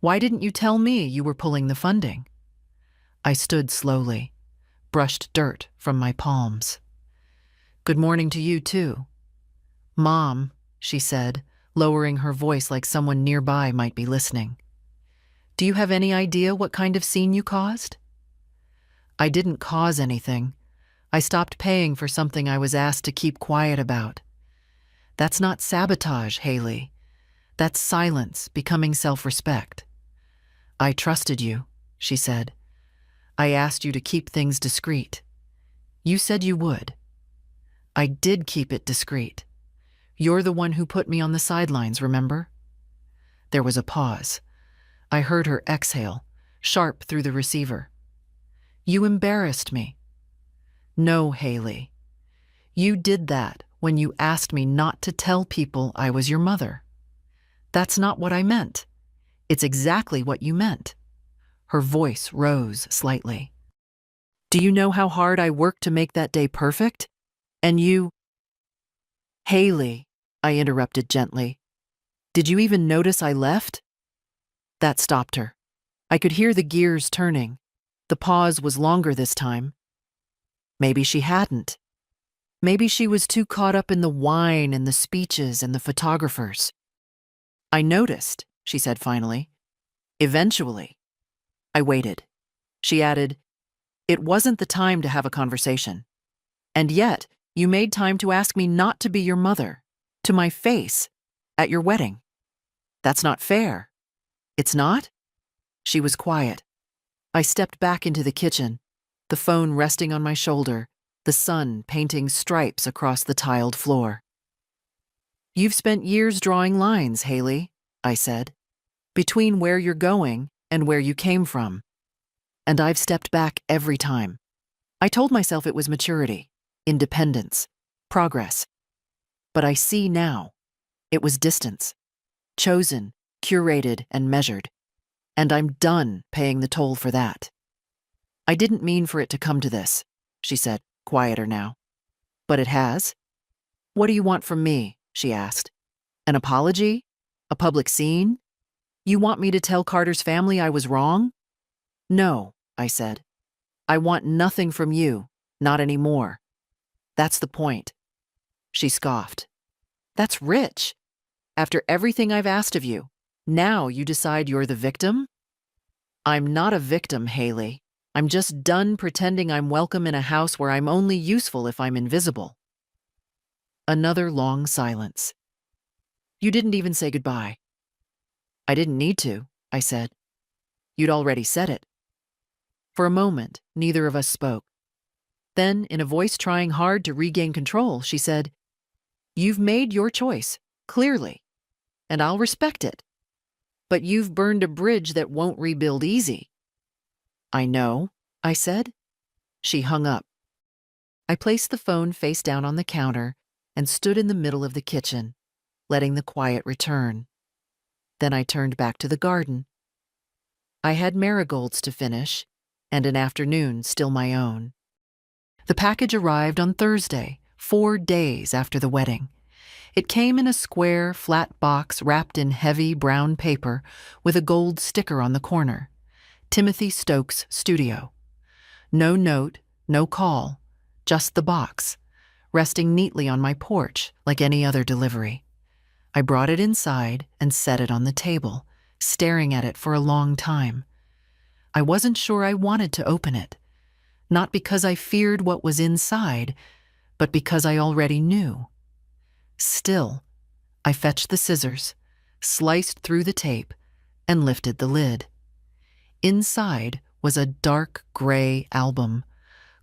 "Why didn't you tell me you were pulling the funding?" I stood slowly, brushed dirt from my palms. "Good morning to you, too." "Mom," she said, lowering her voice like someone nearby might be listening. "Do you have any idea what kind of scene you caused?" I didn't cause anything. I stopped paying for something I was asked to keep quiet about. That's not sabotage, Haley. That's silence becoming self-respect. "I trusted you," she said. "I asked you to keep things discreet. You said you would. I did keep it discreet. You're the one who put me on the sidelines, remember?" There was a pause. I heard her exhale, sharp through the receiver. "You embarrassed me." "No, Haley. You did that when you asked me not to tell people I was your mother. That's not what I meant. It's exactly what you meant." Her voice rose slightly. "Do you know how hard I worked to make that day perfect? And you—" "Haley," I interrupted gently. "Did you even notice I left?" That stopped her. I could hear the gears turning. The pause was longer this time. Maybe she hadn't. Maybe she was too caught up in the wine and the speeches and the photographers. "I noticed," she said finally. "Eventually." I waited. She added, "It wasn't the time to have a conversation. And yet, you made time to ask me not to be your mother, to my face, at your wedding. That's not fair." It's not? She was quiet. I stepped back into the kitchen, the phone resting on my shoulder, the sun painting stripes across the tiled floor. You've spent years drawing lines, Haley, I said, between where you're going and where you came from. And I've stepped back every time. I told myself it was maturity, independence, progress. But I see now. It was distance. Chosen, curated, and measured. And I'm done paying the toll for that. I didn't mean for it to come to this, she said, quieter now. But it has. What do you want from me? She asked. An apology? A public scene? You want me to tell Carter's family I was wrong? No, I said. I want nothing from you, not anymore. That's the point. She scoffed. That's rich. After everything I've asked of you, now you decide you're the victim? I'm not a victim, Haley. I'm just done pretending I'm welcome in a house where I'm only useful if I'm invisible. Another long silence. You didn't even say goodbye. I didn't need to, I said. You'd already said it. For a moment, neither of us spoke. Then, in a voice trying hard to regain control, she said, You've made your choice, clearly, and I'll respect it. But you've burned a bridge that won't rebuild easy. I know, I said. She hung up. I placed the phone face down on the counter and stood in the middle of the kitchen, letting the quiet return. Then I turned back to the garden. I had marigolds to finish, and an afternoon still my own. The package arrived on Thursday, 4 days after the wedding. It came in a square, flat box wrapped in heavy brown paper with a gold sticker on the corner. Timothy Stokes Studio. No note, no call, just the box, resting neatly on my porch like any other delivery. I brought it inside and set it on the table, staring at it for a long time. I wasn't sure I wanted to open it, not because I feared what was inside, but because I already knew. Still, I fetched the scissors, sliced through the tape, and lifted the lid. Inside was a dark gray album,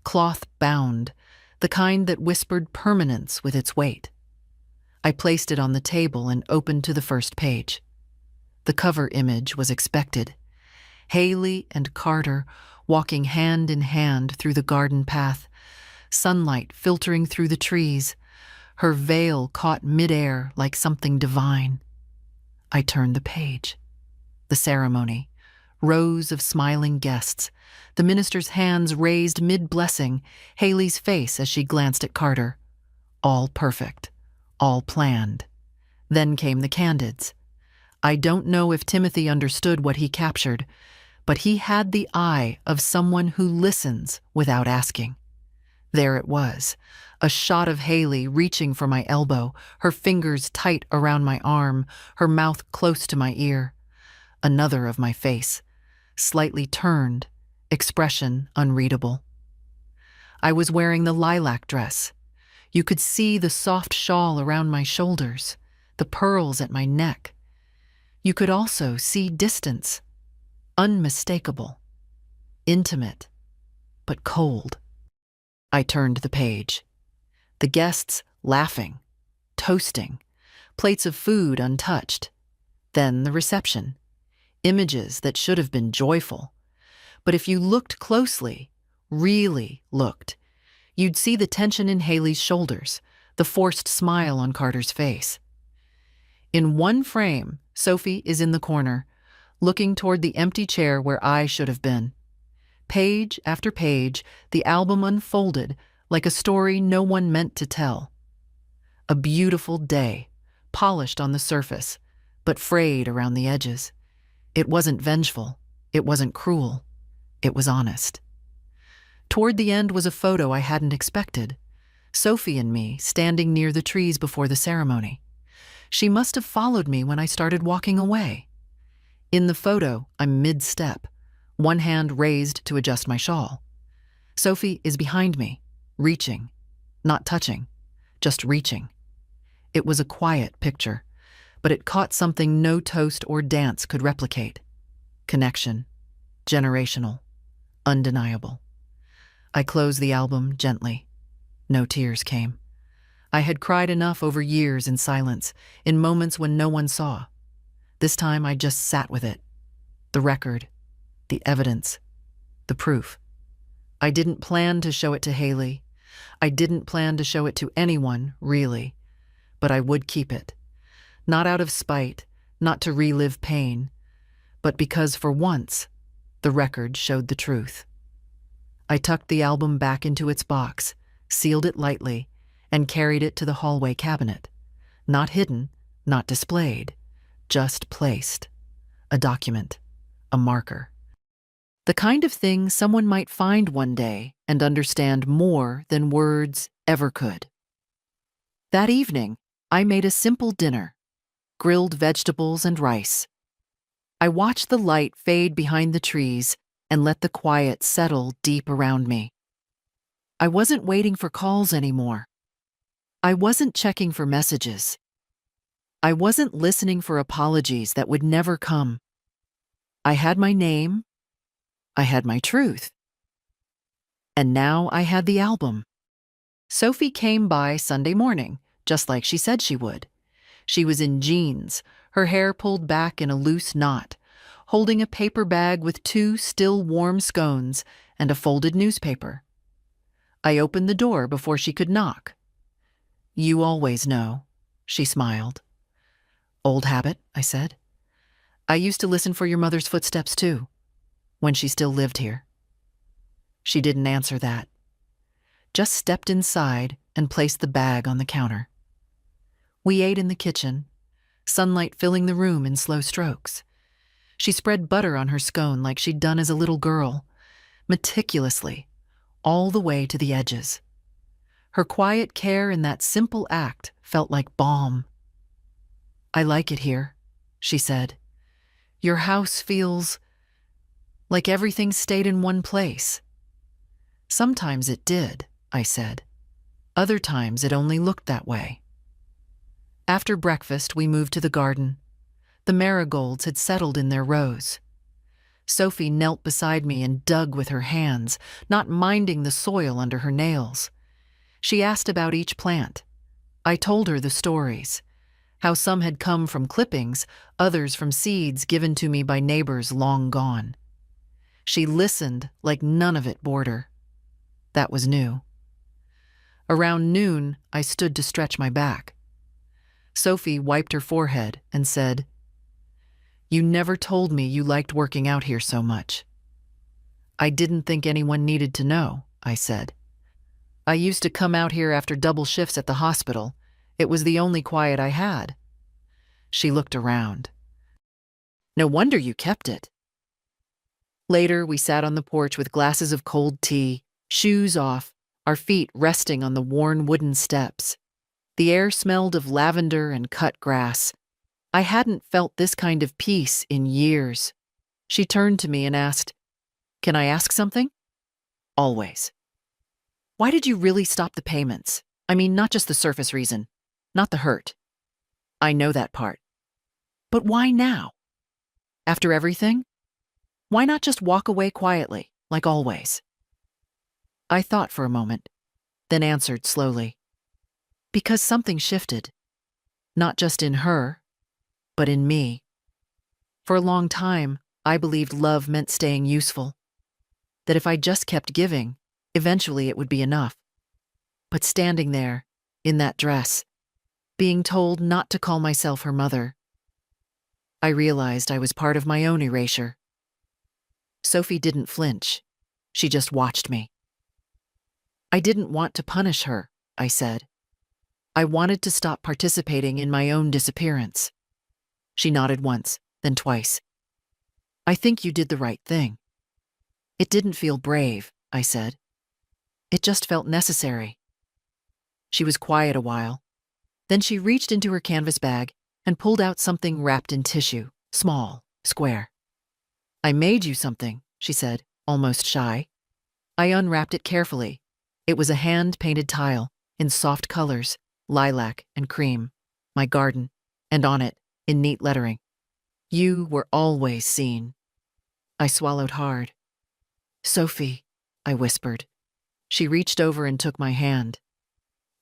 cloth-bound, the kind that whispered permanence with its weight. I placed it on the table and opened to the first page. The cover image was expected. Haley and Carter walking hand in hand through the garden path, sunlight filtering through the trees, her veil caught midair like something divine. I turned the page. The ceremony, rows of smiling guests, the minister's hands raised mid-blessing, Haley's face as she glanced at Carter. All perfect, all planned. Then came the candids. I don't know if Timothy understood what he captured, but he had the eye of someone who listens without asking. There it was, a shot of Haley reaching for my elbow, her fingers tight around my arm, her mouth close to my ear. Another of my face, slightly turned, expression unreadable. I was wearing the lilac dress. You could see the soft shawl around my shoulders, the pearls at my neck. You could also see distance, unmistakable, intimate, but cold. I turned the page. The guests laughing, toasting, plates of food untouched. Then the reception, images that should have been joyful. But if you looked closely, really looked, you'd see the tension in Haley's shoulders, the forced smile on Carter's face. In one frame, Sophie is in the corner, looking toward the empty chair where I should have been. Page after page, the album unfolded like a story no one meant to tell. A beautiful day, polished on the surface, but frayed around the edges. It wasn't vengeful. It wasn't cruel. It was honest. Toward the end was a photo I hadn't expected. Sophie and me standing near the trees before the ceremony. She must have followed me when I started walking away. In the photo, I'm mid-step, one hand raised to adjust my shawl. Sophie is behind me, reaching, not touching, just reaching. It was a quiet picture, but it caught something no toast or dance could replicate. Connection. Generational. Undeniable. I closed the album gently. No tears came. I had cried enough over years in silence, in moments when no one saw. This time I just sat with it. The record, the evidence, the proof. I didn't plan to show it to Haley. I didn't plan to show it to anyone, really. But I would keep it. Not out of spite, not to relive pain, but because for once, the record showed the truth. I tucked the album back into its box, sealed it lightly, and carried it to the hallway cabinet. Not hidden, not displayed, just placed. A document, a marker. The kind of thing someone might find one day and understand more than words ever could. That evening, I made a simple dinner, grilled vegetables and rice. I watched the light fade behind the trees and let the quiet settle deep around me. I wasn't waiting for calls anymore. I wasn't checking for messages. I wasn't listening for apologies that would never come. I had my name. I had my truth. And now I had the album. Sophie came by Sunday morning, just like she said she would. She was in jeans, her hair pulled back in a loose knot, holding a paper bag with 2 still warm scones and a folded newspaper. I opened the door before she could knock. "You always know," she smiled. "Old habit," I said. "I used to listen for your mother's footsteps too, when she still lived here." She didn't answer that, just stepped inside and placed the bag on the counter. We ate in the kitchen, sunlight filling the room in slow strokes. She spread butter on her scone like she'd done as a little girl, meticulously, all the way to the edges. Her quiet care in that simple act felt like balm. "I like it here," she said. "Your house feels like everything stayed in one place." "Sometimes it did," I said. "Other times it only looked that way." After breakfast, we moved to the garden. The marigolds had settled in their rows. Sophie knelt beside me and dug with her hands, not minding the soil under her nails. She asked about each plant. I told her the stories, how some had come from clippings, others from seeds given to me by neighbors long gone. She listened like none of it bored her. That was new. Around noon, I stood to stretch my back. Sophie wiped her forehead and said, "You never told me you liked working out here so much." "I didn't think anyone needed to know," I said. "I used to come out here after double shifts at the hospital. It was the only quiet I had." She looked around. "No wonder you kept it." Later, we sat on the porch with glasses of cold tea, shoes off, our feet resting on the worn wooden steps. The air smelled of lavender and cut grass. I hadn't felt this kind of peace in years. She turned to me and asked, "Can I ask something?" "Always." "Why did you really stop the payments? I mean, not just the surface reason, not the hurt." "I know that part. But why now? After everything? Why not just walk away quietly, like always?" I thought for a moment, then answered slowly. "Because something shifted. Not just in her, but in me. For a long time, I believed love meant staying useful. That if I just kept giving, eventually it would be enough. But standing there, in that dress, being told not to call myself her mother, I realized I was part of my own erasure. Sophie didn't flinch. She just watched me. "I didn't want to punish her," I said. "I wanted to stop participating in my own disappearance." She nodded once, then twice. "I think you did the right thing." "It didn't feel brave," I said. "It just felt necessary." She was quiet a while. Then she reached into her canvas bag and pulled out something wrapped in tissue, small, square. "I made you something," she said, almost shy. I unwrapped it carefully. It was a hand-painted tile in soft colors, lilac and cream, my garden, and on it, in neat lettering, "You were always seen." I swallowed hard. Sophie, I whispered. She reached over and took my hand.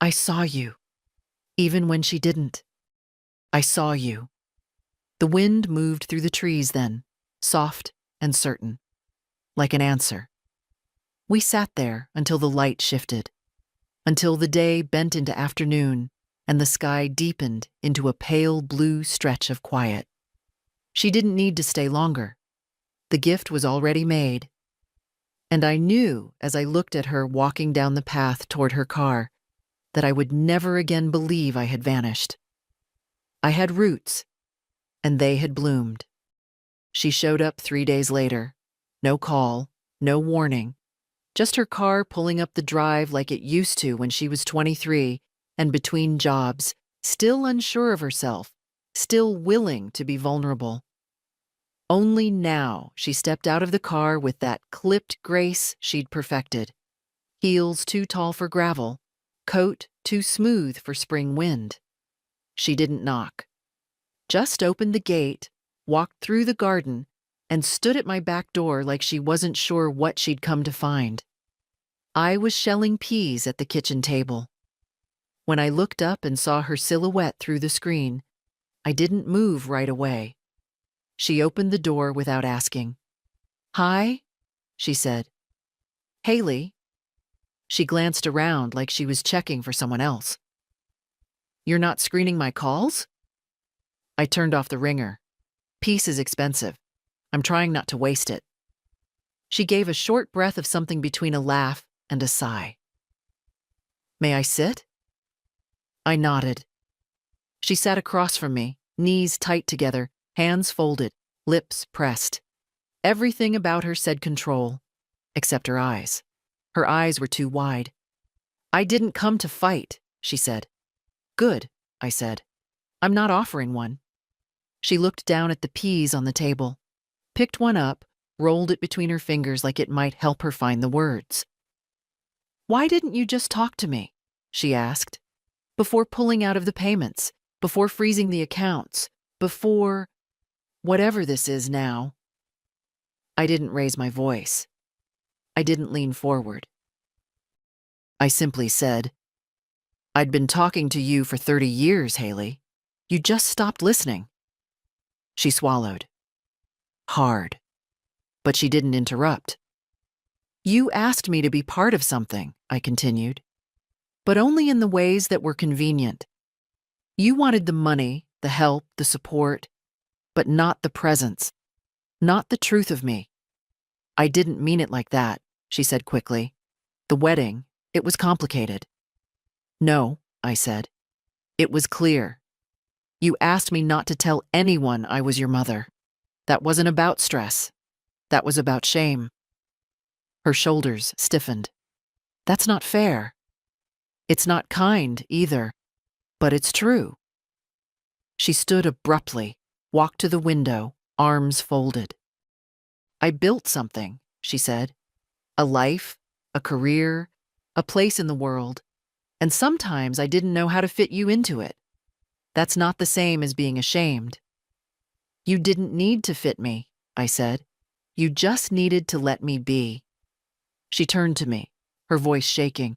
I saw you, even when she didn't. I saw you. The wind moved through the trees then, soft and certain, like an answer. We sat there until the light shifted, until the day bent into afternoon and the sky deepened into a pale blue stretch of quiet. She didn't need to stay longer. The gift was already made. And I knew as I looked at her walking down the path toward her car that I would never again believe I had vanished. I had roots, and they had bloomed. She showed up 3 days later. No call, no warning. Just her car pulling up the drive like it used to when she was 23 and between jobs, still unsure of herself, still willing to be vulnerable. Only now she stepped out of the car with that clipped grace she'd perfected. Heels too tall for gravel, coat too smooth for spring wind. She didn't knock. Just opened the gate, walked through the garden, and stood at my back door like she wasn't sure what she'd come to find. I was shelling peas at the kitchen table. When I looked up and saw her silhouette through the screen, I didn't move right away. She opened the door without asking. Hi, she said. Haley. She glanced around like she was checking for someone else. You're not screening my calls? I turned off the ringer. Peace is expensive. I'm trying not to waste it. She gave a short breath of something between a laugh and a sigh. May I sit? I nodded. She sat across from me, knees tight together, hands folded, lips pressed. Everything about her said control, except her eyes. Her eyes were too wide. I didn't come to fight, she said. Good, I said. I'm not offering one. She looked down at the peas on the table, picked one up, rolled it between her fingers like it might help her find the words. Why didn't you just talk to me? She asked. Before pulling out of the payments, before freezing the accounts, before whatever this is now. I didn't raise my voice. I didn't lean forward. I simply said, I'd been talking to you for 30 years, Haley. You just stopped listening. She swallowed. Hard. But she didn't interrupt. You asked me to be part of something, I continued, but only in the ways that were convenient. You wanted the money, the help, the support, but not the presence, not the truth of me. I didn't mean it like that, she said quickly. The wedding, it was complicated. No, I said. It was clear. You asked me not to tell anyone I was your mother. That wasn't about stress. That was about shame. Her shoulders stiffened. That's not fair. It's not kind either, but it's true. She stood abruptly, walked to the window, arms folded. I built something, she said. A life, a career, a place in the world, and sometimes I didn't know how to fit you into it. That's not the same as being ashamed. You didn't need to fit me, I said. You just needed to let me be. She turned to me, her voice shaking.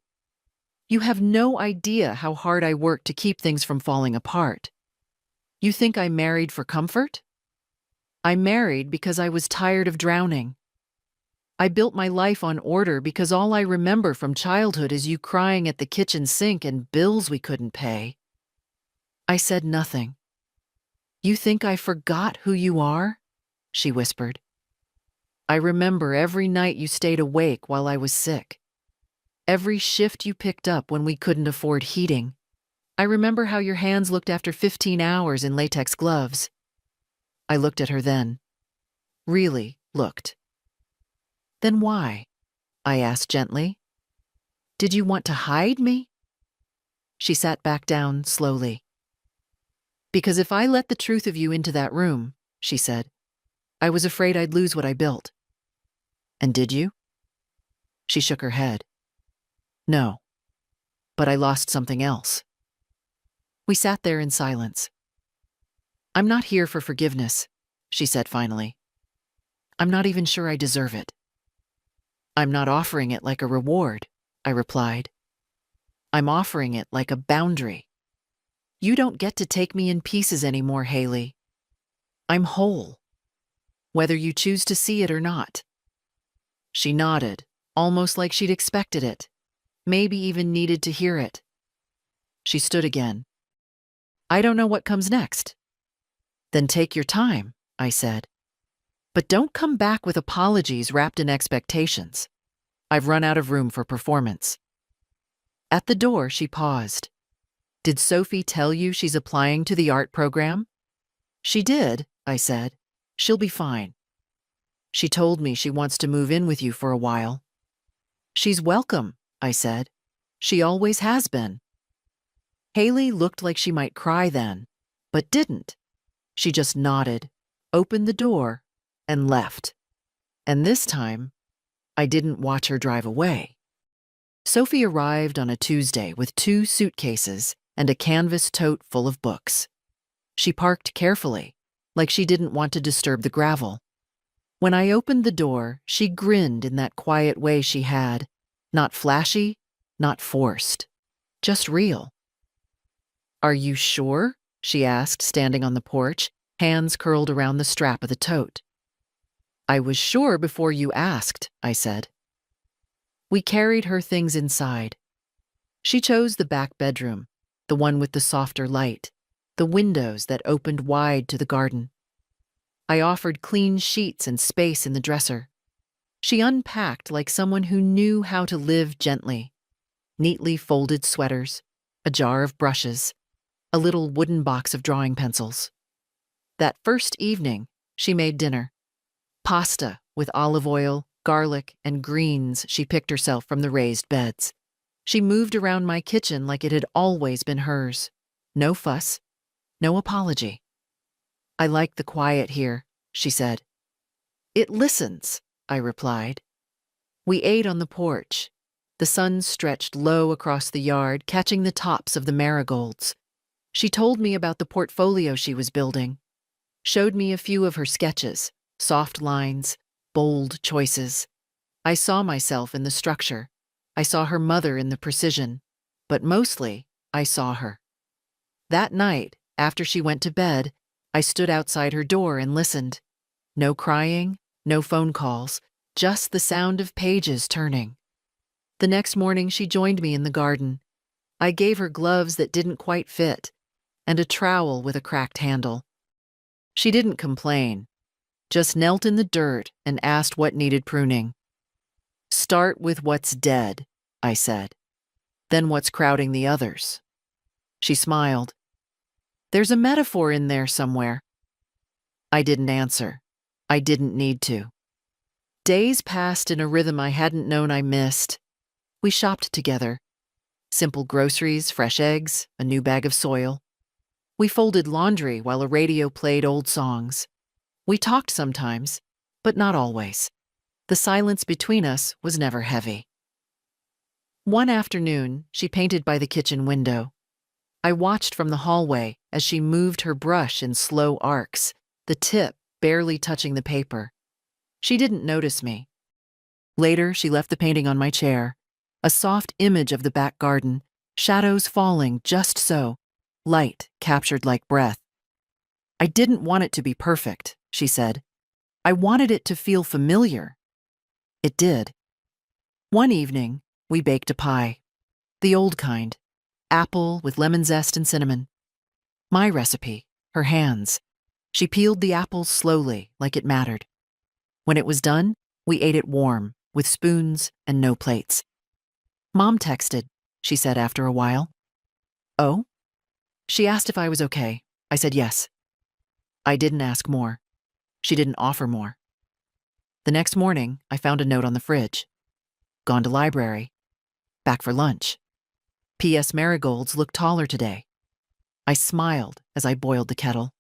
You have no idea how hard I worked to keep things from falling apart. You think I married for comfort? I married because I was tired of drowning. I built my life on order because all I remember from childhood is you crying at the kitchen sink and bills we couldn't pay. I said nothing. You think I forgot who you are? She whispered. I remember every night you stayed awake while I was sick. Every shift you picked up when we couldn't afford heating. I remember how your hands looked after 15 hours in latex gloves. I looked at her then. Really looked. Then why? I asked gently. Did you want to hide me? She sat back down slowly. Because if I let the truth of you into that room, she said, I was afraid I'd lose what I built. And did you? She shook her head. No, but I lost something else. We sat there in silence. I'm not here for forgiveness, she said finally. I'm not even sure I deserve it. I'm not offering it like a reward, I replied. I'm offering it like a boundary. You don't get to take me in pieces anymore, Haley. I'm whole, whether you choose to see it or not. She nodded, almost like she'd expected it, maybe even needed to hear it. She stood again. I don't know what comes next. Then take your time, I said. But don't come back with apologies wrapped in expectations. I've run out of room for performance. At the door, she paused. Did Sophie tell you she's applying to the art program? She did, I said. She'll be fine. She told me she wants to move in with you for a while. She's welcome, I said. She always has been. Haley looked like she might cry then, but didn't. She just nodded, opened the door, and left. And this time, I didn't watch her drive away. Sophie arrived on a Tuesday with 2 suitcases and a canvas tote full of books. She parked carefully, like she didn't want to disturb the gravel. When I opened the door, she grinned in that quiet way she had, not flashy, not forced, just real. Are you sure? She asked, standing on the porch, hands curled around the strap of the tote. I was sure before you asked, I said. We carried her things inside. She chose the back bedroom, the one with the softer light, the windows that opened wide to the garden. I offered clean sheets and space in the dresser. She unpacked like someone who knew how to live gently. Neatly folded sweaters, a jar of brushes, a little wooden box of drawing pencils. That first evening, she made dinner. Pasta with olive oil, garlic, and greens she picked herself from the raised beds. She moved around my kitchen like it had always been hers. No fuss, no apology. I like the quiet here, she said. It listens, I replied. We ate on the porch. The sun stretched low across the yard, catching the tops of the marigolds. She told me about the portfolio she was building, showed me a few of her sketches, soft lines, bold choices. I saw myself in the structure. I saw her mother in the precision, but mostly I saw her. That night, after she went to bed, I stood outside her door and listened. No crying, no phone calls, just the sound of pages turning. The next morning, she joined me in the garden. I gave her gloves that didn't quite fit and a trowel with a cracked handle. She didn't complain, just knelt in the dirt and asked what needed pruning. Start with what's dead, I said. Then what's crowding the others. She smiled. There's a metaphor in there somewhere. I didn't answer. I didn't need to. Days passed in a rhythm I hadn't known I missed. We shopped together. Simple groceries, fresh eggs, a new bag of soil. We folded laundry while a radio played old songs. We talked sometimes, but not always. The silence between us was never heavy. One afternoon, she painted by the kitchen window. I watched from the hallway as she moved her brush in slow arcs, the tip barely touching the paper. She didn't notice me. Later, she left the painting on my chair, a soft image of the back garden, shadows falling just so, light captured like breath. I didn't want it to be perfect, she said. I wanted it to feel familiar. It did. One evening, we baked a pie. The old kind. Apple with lemon zest and cinnamon. My recipe, her hands. She peeled the apples slowly, like it mattered. When it was done, we ate it warm, with spoons and no plates. Mom texted, she said after a while. Oh? She asked if I was okay. I said yes. I didn't ask more. She didn't offer more. The next morning, I found a note on the fridge. Gone to library. Back for lunch. P.S. Marigolds look taller today. I smiled as I boiled the kettle.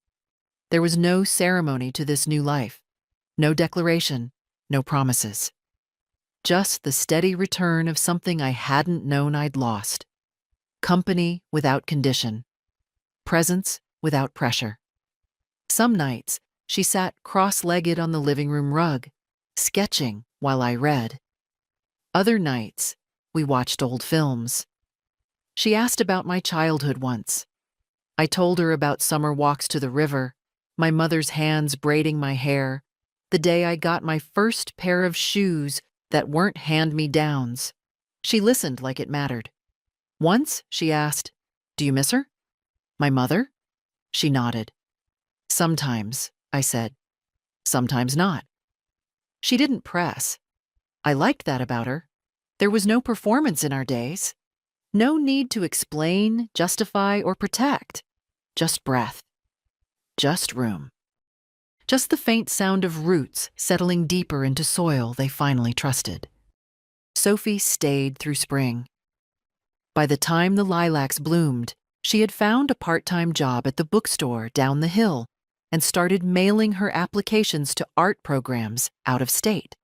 There was no ceremony to this new life. No declaration, no promises. Just the steady return of something I hadn't known I'd lost. Company without condition. Presence without pressure. Some nights, she sat cross-legged on the living room rug, sketching while I read. Other nights, we watched old films. She asked about my childhood once. I told her about summer walks to the river, my mother's hands braiding my hair, the day I got my first pair of shoes that weren't hand-me-downs. She listened like it mattered. Once, she asked, "Do you miss her?" "My mother?" She nodded. "Sometimes," I said. "Sometimes not." She didn't press. I liked that about her. There was no performance in our days. No need to explain, justify, or protect. Just breath. Just room. Just the faint sound of roots settling deeper into soil they finally trusted. Sophie stayed through spring. By the time the lilacs bloomed, she had found a part-time job at the bookstore down the hill and started mailing her applications to art programs out of state.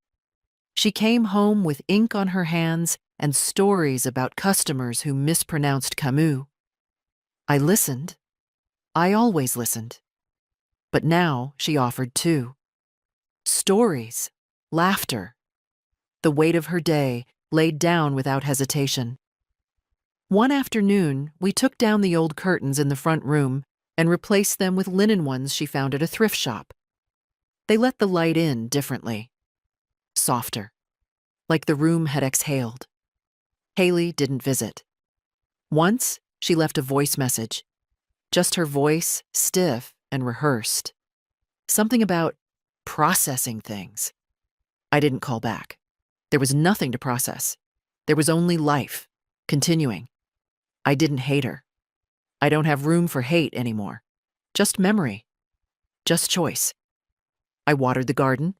She came home with ink on her hands and stories about customers who mispronounced Camus. I listened. I always listened. But now she offered too. Stories, laughter, the weight of her day laid down without hesitation. One afternoon, we took down the old curtains in the front room and replaced them with linen ones she found at a thrift shop. They let the light in differently, softer, like the room had exhaled. Haley didn't visit. Once, she left a voice message, just her voice, stiff and rehearsed. Something about processing things. I didn't call back. There was nothing to process. There was only life, continuing. I didn't hate her. I don't have room for hate anymore. Just memory. Just choice. I watered the garden.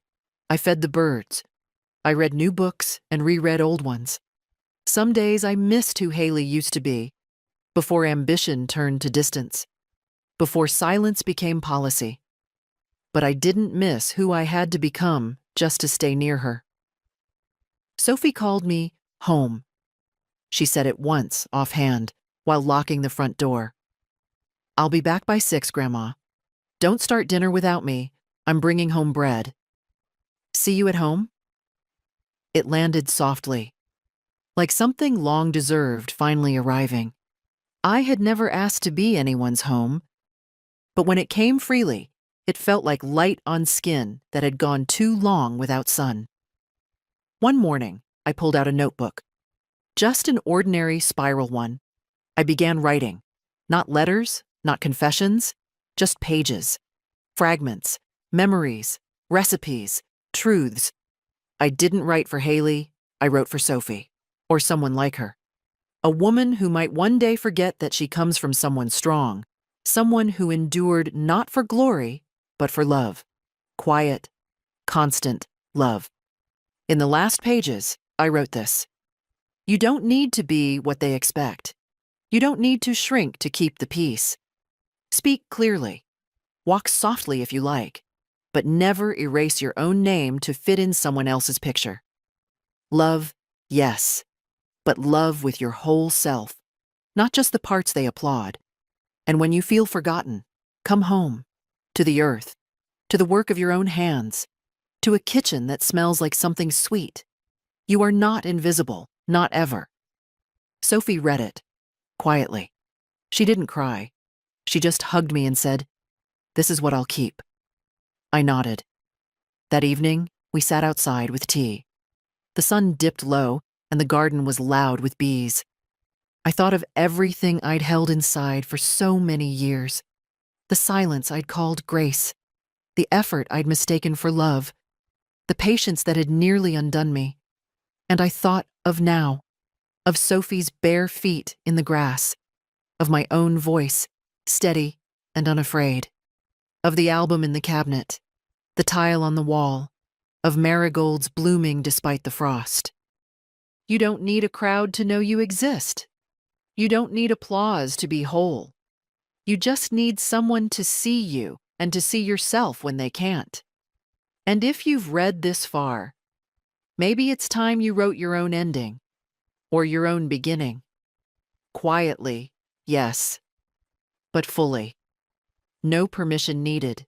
I fed the birds. I read new books and reread old ones. Some days I missed who Haley used to be, before ambition turned to distance, before silence became policy. But I didn't miss who I had to become just to stay near her. Sophie called me home. She said it once, offhand, while locking the front door. "I'll be back by 6, Grandma. Don't start dinner without me. I'm bringing home bread. See you at home?" It landed softly, like something long deserved finally arriving. I had never asked to be anyone's home, but when it came freely, it felt like light on skin that had gone too long without sun. One morning, I pulled out a notebook. Just an ordinary spiral one. I began writing. Not letters, not confessions, just pages. Fragments, memories, recipes, truths. I didn't write for Haley, I wrote for Sophie, or someone like her. A woman who might one day forget that she comes from someone strong, someone who endured not for glory, but for love. Quiet, constant love. In the last pages, I wrote this. You don't need to be what they expect. You don't need to shrink to keep the peace. Speak clearly. Walk softly if you like, but never erase your own name to fit in someone else's picture. Love, yes, but love with your whole self, not just the parts they applaud. And when you feel forgotten, come home, to the earth, to the work of your own hands, to a kitchen that smells like something sweet. You are not invisible, not ever. Sophie read it, quietly. She didn't cry. She just hugged me and said, "This is what I'll keep." I nodded. That evening, we sat outside with tea. The sun dipped low, and the garden was loud with bees. I thought of everything I'd held inside for so many years. The silence I'd called grace, the effort I'd mistaken for love, the patience that had nearly undone me. And I thought of now, of Sophie's bare feet in the grass, of my own voice, steady and unafraid, of the album in the cabinet, the tile on the wall, of marigolds blooming despite the frost. You don't need a crowd to know you exist. You don't need applause to be whole. You just need someone to see you and to see yourself when they can't. And if you've read this far, maybe it's time you wrote your own ending, or your own beginning. Quietly, yes, but fully. No permission needed.